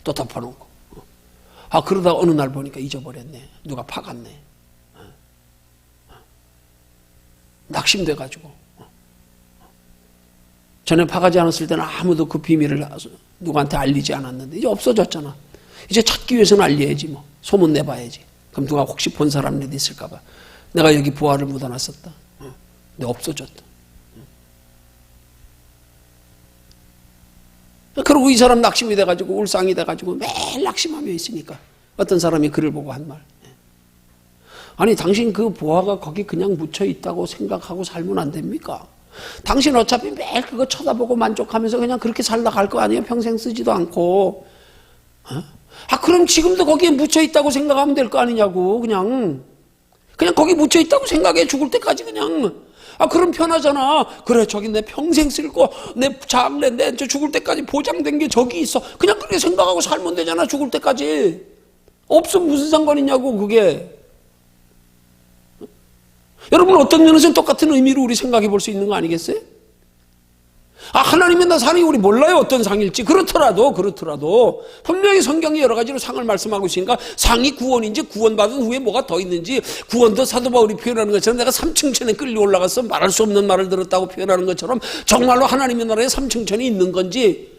Speaker 1: 또 덮어놓고. 그러다가 어느 날 보니까 잊어버렸네. 누가 파갔네. 낙심돼가지고. 전에 파가지 않았을 때는 아무도 그 비밀을 누구한테 알리지 않았는데 이제 없어졌잖아. 이제 찾기 위해서는 알려야지 뭐. 소문 내봐야지. 그럼 누가 혹시 본 사람이라도 있을까봐. 내가 여기 보화를 묻어놨었다. 근데 없어졌다. 그리고 이 사람 낙심이 돼가지고 울상이 돼가지고 매일 낙심하며 있으니까 어떤 사람이 글을 보고 한 말. 아니 당신 그 보화가 거기 그냥 묻혀있다고 생각하고 살면 안 됩니까? 당신 어차피 매일 그거 쳐다보고 만족하면서 그냥 그렇게 살다 갈 거 아니에요? 평생 쓰지도 않고. 그럼 지금도 거기에 묻혀있다고 생각하면 될 거 아니냐고. 그냥 거기 묻혀있다고 생각해. 죽을 때까지 그냥. 그럼 편하잖아. 그래 저기 내 평생 쓸 거 내 장래 내 죽을 때까지 보장된 게 저기 있어. 그냥 그렇게 생각하고 살면 되잖아. 죽을 때까지. 없으면 무슨 상관이냐고 그게. 여러분 어떤 면에서는 똑같은 의미로 우리 생각해 볼 수 있는 거 아니겠어요? 하나님의 나상이 우리 몰라요 어떤 상일지. 그렇더라도 분명히 성경이 여러 가지로 상을 말씀하고 있으니까 상이 구원인지 구원받은 후에 뭐가 더 있는지, 구원도 사도 바울이 표현하는 것처럼 내가 삼층천에 끌려 올라가서 말할 수 없는 말을 들었다고 표현하는 것처럼 정말로 하나님의 나라에 삼층천이 있는 건지,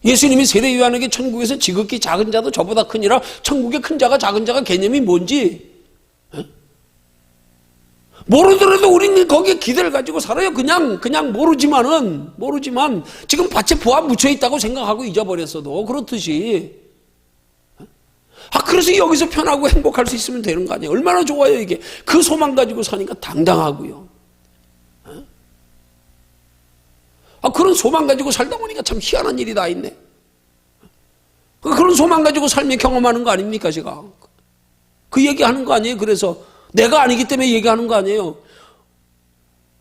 Speaker 1: 예수님이 세례 요한에게 천국에서 지극히 작은 자도 저보다 크니라, 천국의 큰 자가 작은 자가 개념이 뭔지 모르더라도 우리는 거기에 기대를 가지고 살아요. 그냥 모르지만 지금 밭에 보화 묻혀 있다고 생각하고 잊어버렸어도 그렇듯이. 그래서 여기서 편하고 행복할 수 있으면 되는 거 아니에요? 얼마나 좋아요 이게. 그 소망 가지고 사니까 당당하고요. 그런 소망 가지고 살다 보니까 참 희한한 일이 다 있네. 그런 소망 가지고 삶에 경험하는 거 아닙니까 제가. 그 얘기하는 거 아니에요. 그래서 내가 아니기 때문에 얘기하는 거 아니에요.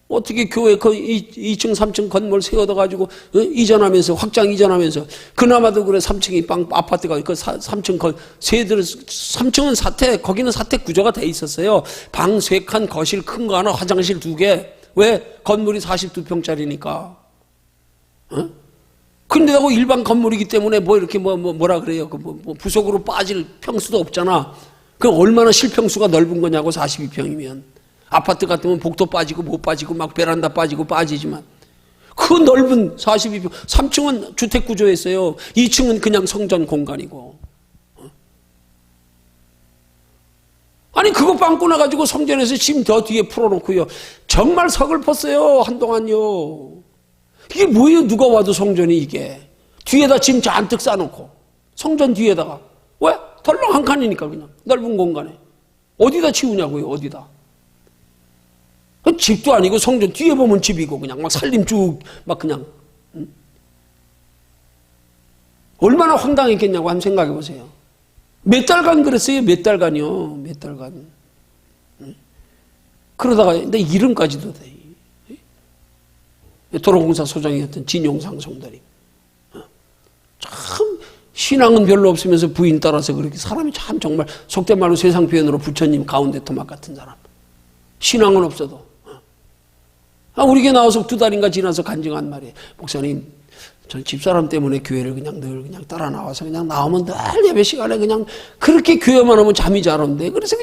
Speaker 1: 어떻게 교회 그 2층 3층 건물 세워둬가지고 이전하면서 확장 이전하면서 그나마도 그래 3층이 아파트가 그 3층 세들 3층은 거기는 사택 구조가 돼 있었어요. 방 3칸 거실 큰 거 하나 화장실 2개. 왜? 건물이 42평짜리니까. 근데하고 일반 건물이기 때문에 뭐 이렇게 뭐라 그래요? 뭐 부속으로 빠질 평수도 없잖아. 그럼 얼마나 실평수가 넓은 거냐고. 42평이면 아파트 같으면 복도 빠지고 못 빠지고 막 베란다 빠지고 빠지지만 그 넓은 42평 3층은 주택구조였어요. 2층은 그냥 성전 공간이고. 아니 그거 빵 꺼내가지고 성전에서 짐 더 뒤에 풀어놓고요. 정말 서글펐어요. 한동안요. 이게 뭐예요? 누가 와도 성전이 이게. 뒤에다 짐 잔뜩 싸놓고. 성전 뒤에다가. 왜? 덜렁 한 칸이니까 그냥. 넓은 공간에. 어디다 치우냐고요. 어디다. 집도 아니고 성전 뒤에 보면 집이고 그냥 막 살림 쭉 막 그냥. 응? 얼마나 황당했겠냐고 한번 생각해 보세요. 몇 달간 그랬어요. 몇 달간요. 몇 달간. 응? 그러다가 내 이름까지도 돼. 도로공사 소장이었던 진용상 성도님. 참 신앙은 별로 없으면서 부인 따라서 그렇게 사람이 참 정말 속된 말로 세상 표현으로 부처님 가운데 토막 같은 사람. 신앙은 없어도. 우리 교회 나와서 2달인가 지나서 간증한 말이에요. 목사님, 전 집사람 때문에 교회를 그냥 늘 그냥 따라 나와서 그냥 나오면 늘 예배 시간에 그냥 그렇게 교회만 오면 잠이 잘 온대. 그래서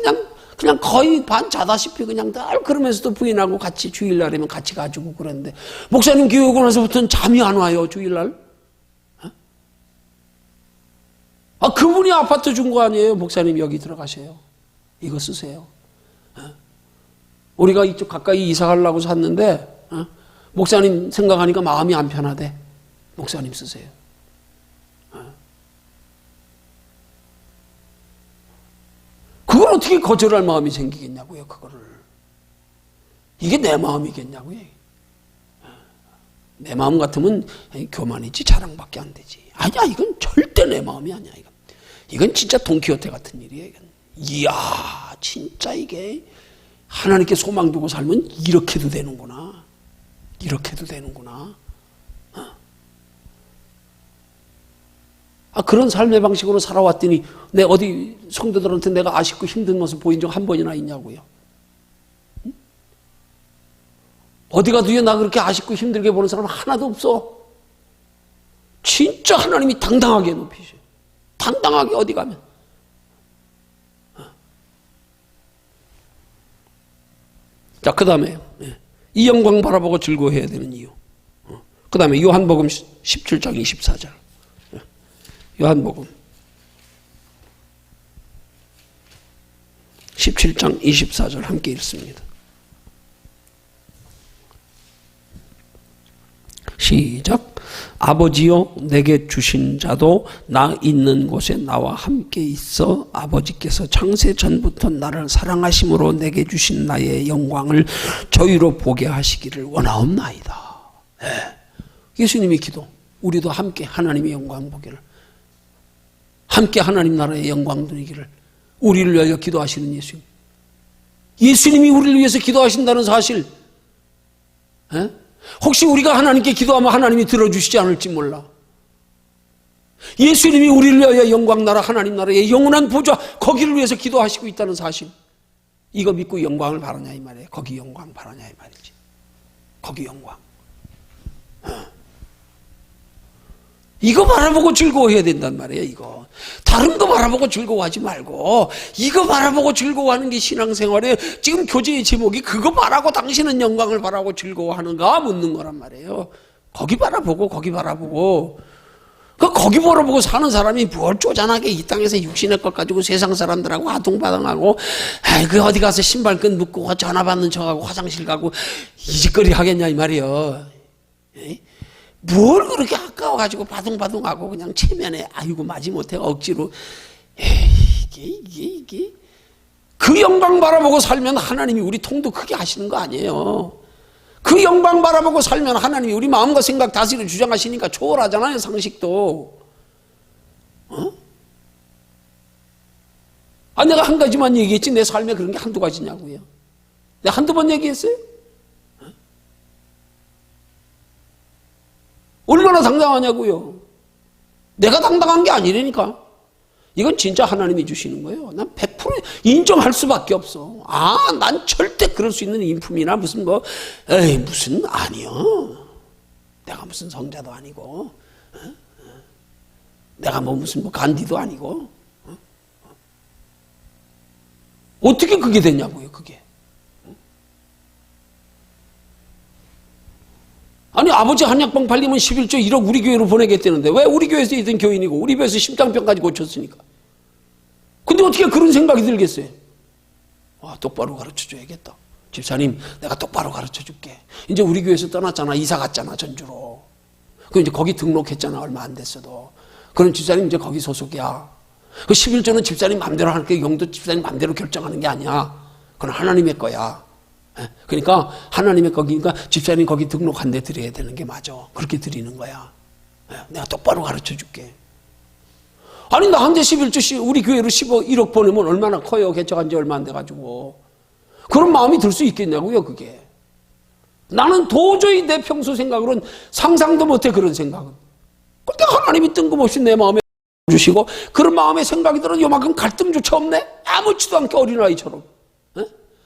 Speaker 1: 그냥 거의 반 자다시피 그냥 늘 그러면서도 부인하고 같이 주일날이면 같이 가지고 그랬는데 목사님 교회 오고 나서부터는 잠이 안 와요. 주일날. 그분이 아파트 준 거 아니에요. 목사님 여기 들어가세요. 이거 쓰세요. 우리가 이쪽 가까이 이사 가려고 샀는데 목사님 생각하니까 마음이 안 편하대. 목사님 쓰세요. 그걸 어떻게 거절할 마음이 생기겠냐고요. 그거를. 이게 내 마음이겠냐고요. 내 마음 같으면 교만이지 자랑밖에 안 되지. 아니야, 이건 절대 내 마음이 아니야. 이건 진짜 돈키호테 같은 일이에요. 이건. 이야, 진짜 이게 하나님께 소망 두고 살면 이렇게도 되는구나. 이렇게도 되는구나. 그런 삶의 방식으로 살아왔더니 내 어디 성도들한테 내가 아쉽고 힘든 모습 보인 적 한 번이나 있냐고요. 응? 어디 가도 나 그렇게 아쉽고 힘들게 보는 사람 하나도 없어. 진짜 하나님이 당당하게 높이셔. 당당하게 어디 가면. 자, 그 다음에 이 영광 바라보고 즐거워해야 되는 이유. 그 다음에 요한복음 17장 24절. 요한복음 17장 24절 함께 읽습니다. 시작. 아버지여 내게 주신 자도 나 있는 곳에 나와 함께 있어 아버지께서 창세 전부터 나를 사랑하심으로 내게 주신 나의 영광을 저희로 보게 하시기를 원하옵나이다. 예수님의 기도. 우리도 함께 하나님의 영광 보기를, 함께 하나님 나라의 영광 누리기를 우리를 위하여 기도하시는 예수님. 예수님이 우리를 위해서 기도하신다는 사실, 혹시 우리가 하나님께 기도하면 하나님이 들어주시지 않을지 몰라. 예수님이 우리를 위하여 영광 나라 하나님 나라의 영원한 보좌 거기를 위해서 기도하시고 있다는 사실, 이거 믿고 영광을 바라냐 이 말이에요. 거기 영광 바라냐 이 말이지. 거기 영광. 이거 바라보고 즐거워해야 된단 말이에요. 이거 다른 거 바라보고 즐거워하지 말고 이거 바라보고 즐거워하는 게 신앙생활이에요. 지금 교재의 제목이 그거 바라고 당신은 영광을 바라고 즐거워하는가 묻는 거란 말이에요. 거기 바라보고 거기 바라보고 거기 바라보고 사는 사람이 뭘 쪼잔하게 이 땅에서 육신의 것 가지고 세상 사람들하고 아둥바둥하고 그 어디 가서 신발끈 묶고 전화 받는 척하고 화장실 가고 이 짓거리 하겠냐 이 말이에요. 뭘 그렇게 아까워가지고 바둥바둥하고 그냥 체면에 아이고 마지못해 억지로 이게 그 영광 바라보고 살면 하나님이 우리 통도 크게 하시는 거 아니에요. 그 영광 바라보고 살면 하나님이 우리 마음과 생각 다스려 주장하시니까 초월하잖아요. 상식도. 내가 한 가지만 얘기했지 내 삶에 그런 게 한두 가지냐고요. 내가 한두 번 얘기했어요? 얼마나 당당하냐고요. 내가 당당한 게 아니라니까. 이건 진짜 하나님이 주시는 거예요. 난 100% 인정할 수밖에 없어. 난 절대 그럴 수 있는 인품이나 무슨 무슨 아니요. 내가 무슨 성자도 아니고, 내가 무슨 간디도 아니고, 어떻게 그게 되냐고요, 그게. 아버지 한약방 팔리면 11조 1억 우리 교회로 보내겠다는데 왜 우리 교회에서 있던 교인이고 우리 교회에서 심장병까지 고쳤으니까. 근데 어떻게 그런 생각이 들겠어요? 똑바로 가르쳐줘야겠다. 집사님, 내가 똑바로 가르쳐줄게. 이제 우리 교회에서 떠났잖아. 이사 갔잖아, 전주로. 그 이제 거기 등록했잖아. 얼마 안 됐어도. 그럼 집사님 이제 거기 소속이야. 그 11조는 집사님 마음대로 하는 게 용도 집사님 마음대로 결정하는 게 아니야. 그건 하나님의 거야. 그러니까 하나님의 거기니까 집사님 거기 등록한 데 드려야 되는 게 맞아. 그렇게 드리는 거야. 내가 똑바로 가르쳐줄게. 아니 나한테 11조 우리 교회로 1억 보내면 얼마나 커요. 개척한 지 얼마 안 돼가지고. 그런 마음이 들 수 있겠냐고요, 그게. 나는 도저히 내 평소 생각으로는 상상도 못해, 그런 생각은. 근데 하나님이 뜬금없이 내 마음에 주시고 그런 마음의 생각이 들어 요만큼 갈등조차 없네? 아무렇지도 않게 어린아이처럼.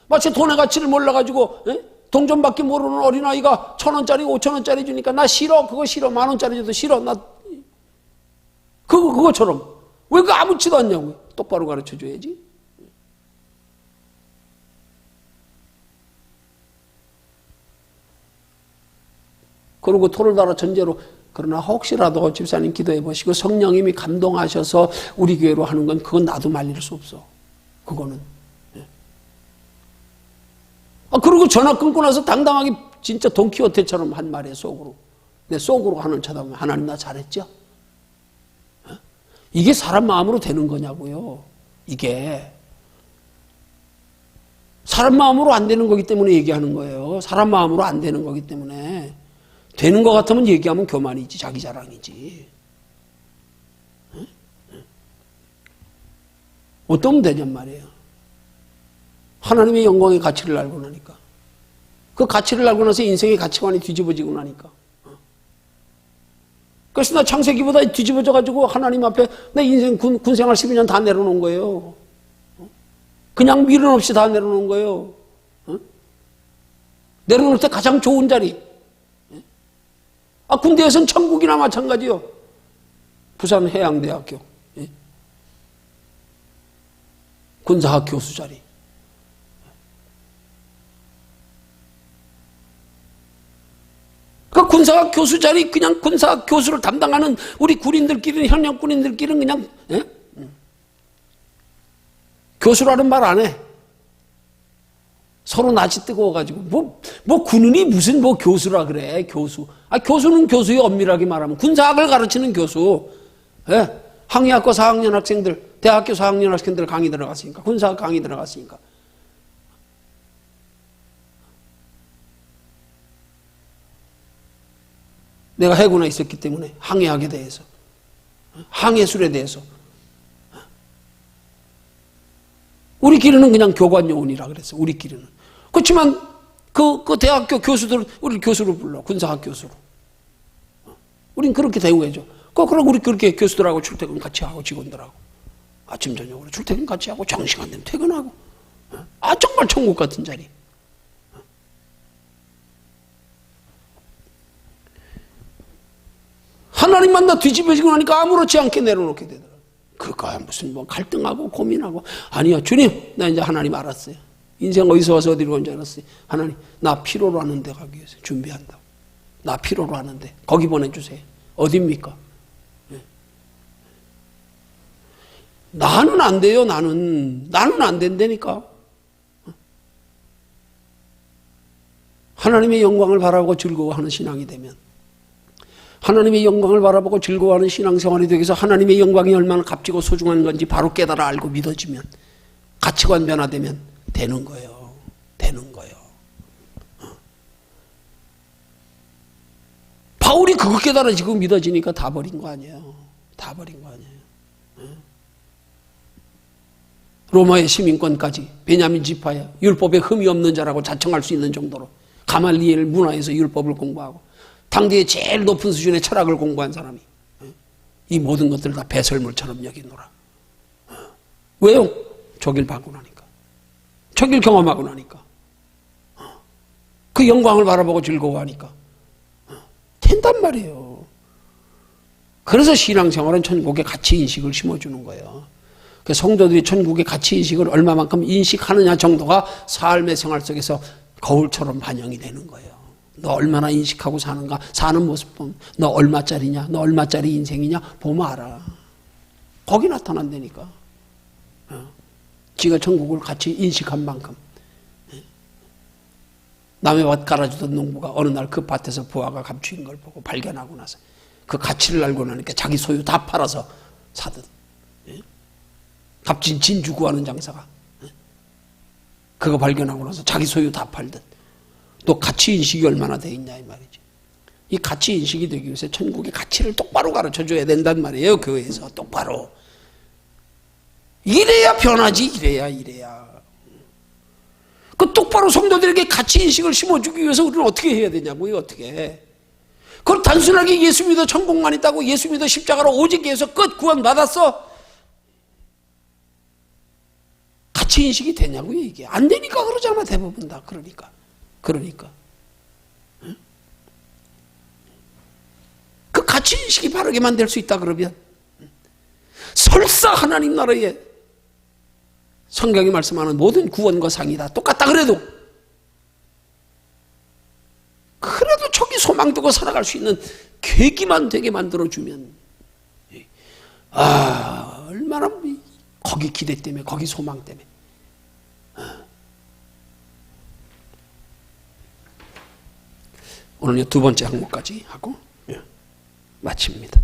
Speaker 1: 마치 돈의 가치를 몰라가지고 동전밖에 모르는 어린아이가 1,000원짜리 5,000원짜리 주니까 나 싫어, 그거 싫어, 10,000원짜리 줘도 싫어, 나 그거처럼. 왜 그 아무렇지도 않냐고요. 똑바로 가르쳐줘야지. 그리고 토를 달아 전제로, 그러나 혹시라도 집사님 기도해 보시고 성령님이 감동하셔서 우리 교회로 하는 건 그건 나도 말릴 수 없어. 그거는. 그리고 전화 끊고 나서 당당하게 진짜 돈키호테처럼 한 말이에요, 속으로. 내 속으로 하늘 쳐다보면 하나님 나 잘했죠? 이게 사람 마음으로 되는 거냐고요. 이게. 사람 마음으로 안 되는 거기 때문에 얘기하는 거예요. 사람 마음으로 안 되는 거기 때문에. 되는 것 같으면 얘기하면 교만이지, 자기 자랑이지. 어떠면 되냔 말이에요. 하나님의 영광의 가치를 알고 나니까. 그 가치를 알고 나서 인생의 가치관이 뒤집어지고 나니까. 그래서 나 창세기보다 뒤집어져가지고 하나님 앞에 내 인생 군생활 12년 다 내려놓은 거예요. 그냥 미련 없이 다 내려놓은 거예요. 내려놓을 때 가장 좋은 자리. 군대에서는 천국이나 마찬가지요. 부산 해양대학교 군사학 교수 자리. 그 군사학 교수 자리, 그냥 군사학 교수를 담당하는 우리 군인들끼리는, 현역 군인들끼리는 그냥 교수라는 말 안 해. 서로 낯이 뜨거워가지고 뭐 군인이 무슨 뭐 교수라 그래. 교수. 교수는 교수의 엄밀하게 말하면 군사학을 가르치는 교수. 항해학과 4학년 학생들, 대학교 4학년 학생들 강의 들어갔으니까, 군사학 강의 들어갔으니까. 내가 해군에 있었기 때문에 항해학에 대해서, 항해술에 대해서. 우리끼리는 그냥 교관요원이라 그랬어. 우리끼리는. 그렇지만 그 대학교 교수들 우리 교수로 불러. 군사학 교수로. 우린 그렇게 대우해줘. 그럼 우리 그렇게 교수들하고 출퇴근 같이 하고, 직원들하고 아침 저녁으로 출퇴근 같이 하고, 정시간 되면 퇴근하고. 정말 천국 같은 자리. 하나님 만나 뒤집어지고 나니까 아무렇지 않게 내려놓게 되더라고요. 그거 무슨 뭐 갈등하고 고민하고. 아니요, 주님, 나 이제 하나님 알았어요. 인생 어디서 와서 어디로 온 줄 알았어요. 하나님, 나 피로로 하는 데 가기 위해서 준비한다고. 나 피로로 하는데 거기 보내주세요. 어딥니까? 나는 안 돼요. 나는 안 된다니까. 하나님의 영광을 바라보고 즐거워하는 신앙이 되면, 하나님의 영광을 바라보고 즐거워하는 신앙생활이 되기 위해서 하나님의 영광이 얼마나 값지고 소중한 건지 바로 깨달아 알고 믿어지면, 가치관 변화되면 되는 거예요. 되는 거예요. 바울이 그거 깨달아지고 믿어지니까 다 버린 거 아니에요. 다 버린 거 아니에요. 로마의 시민권까지 베냐민 지파야 율법에 흠이 없는 자라고 자청할 수 있는 정도로 가말리엘 문화에서 율법을 공부하고 당대의 제일 높은 수준의 철학을 공부한 사람이 이 모든 것들을 다 배설물처럼 여기노라. 왜요? 저길 받고 나니까. 저길 경험하고 나니까. 그 영광을 바라보고 즐거워하니까. 된단 말이에요. 그래서 신앙생활은 천국의 가치인식을 심어주는 거예요. 성도들이 천국의 가치인식을 얼마만큼 인식하느냐 정도가 삶의 생활 속에서 거울처럼 반영이 되는 거예요. 너 얼마나 인식하고 사는가, 사는 모습 보면 너 얼마짜리냐, 너 얼마짜리 인생이냐 보면 알아. 거기 나타난다니까. 지가 천국을 같이 인식한 만큼. 남의 밭 갈아주던 농부가 어느 날 그 밭에서 부화가 감추인 걸 보고 발견하고 나서 그 가치를 알고 나니까 자기 소유 다 팔아서 사듯. 값진 진주 구하는 장사가 그거 발견하고 나서 자기 소유 다 팔듯. 또 가치인식이 얼마나 돼 있냐 이 말이지. 이 가치인식이 되기 위해서 천국의 가치를 똑바로 가르쳐줘야 된단 말이에요. 교회에서 똑바로. 이래야 변하지. 이래야. 그 똑바로 성도들에게 가치인식을 심어주기 위해서 우리는 어떻게 해야 되냐고요. 어떻게. 그걸 단순하게 예수 믿어 천국만 있다고 예수 믿어 십자가로 오직 예수 끝 구원 받았어. 가치인식이 되냐고요. 이게. 안 되니까 그러잖아. 대부분 다. 그러니까. 응? 그 가치인식이 바르게만 될 수 있다 그러면 설사 하나님 나라에 성경이 말씀하는 모든 구원과 상이다 똑같다 그래도 저기 소망 두고 살아갈 수 있는 계기만 되게 만들어주면 얼마나 거기 기대 때문에 거기 소망 때문에 오늘 두 번째 항목까지 하고 마칩니다.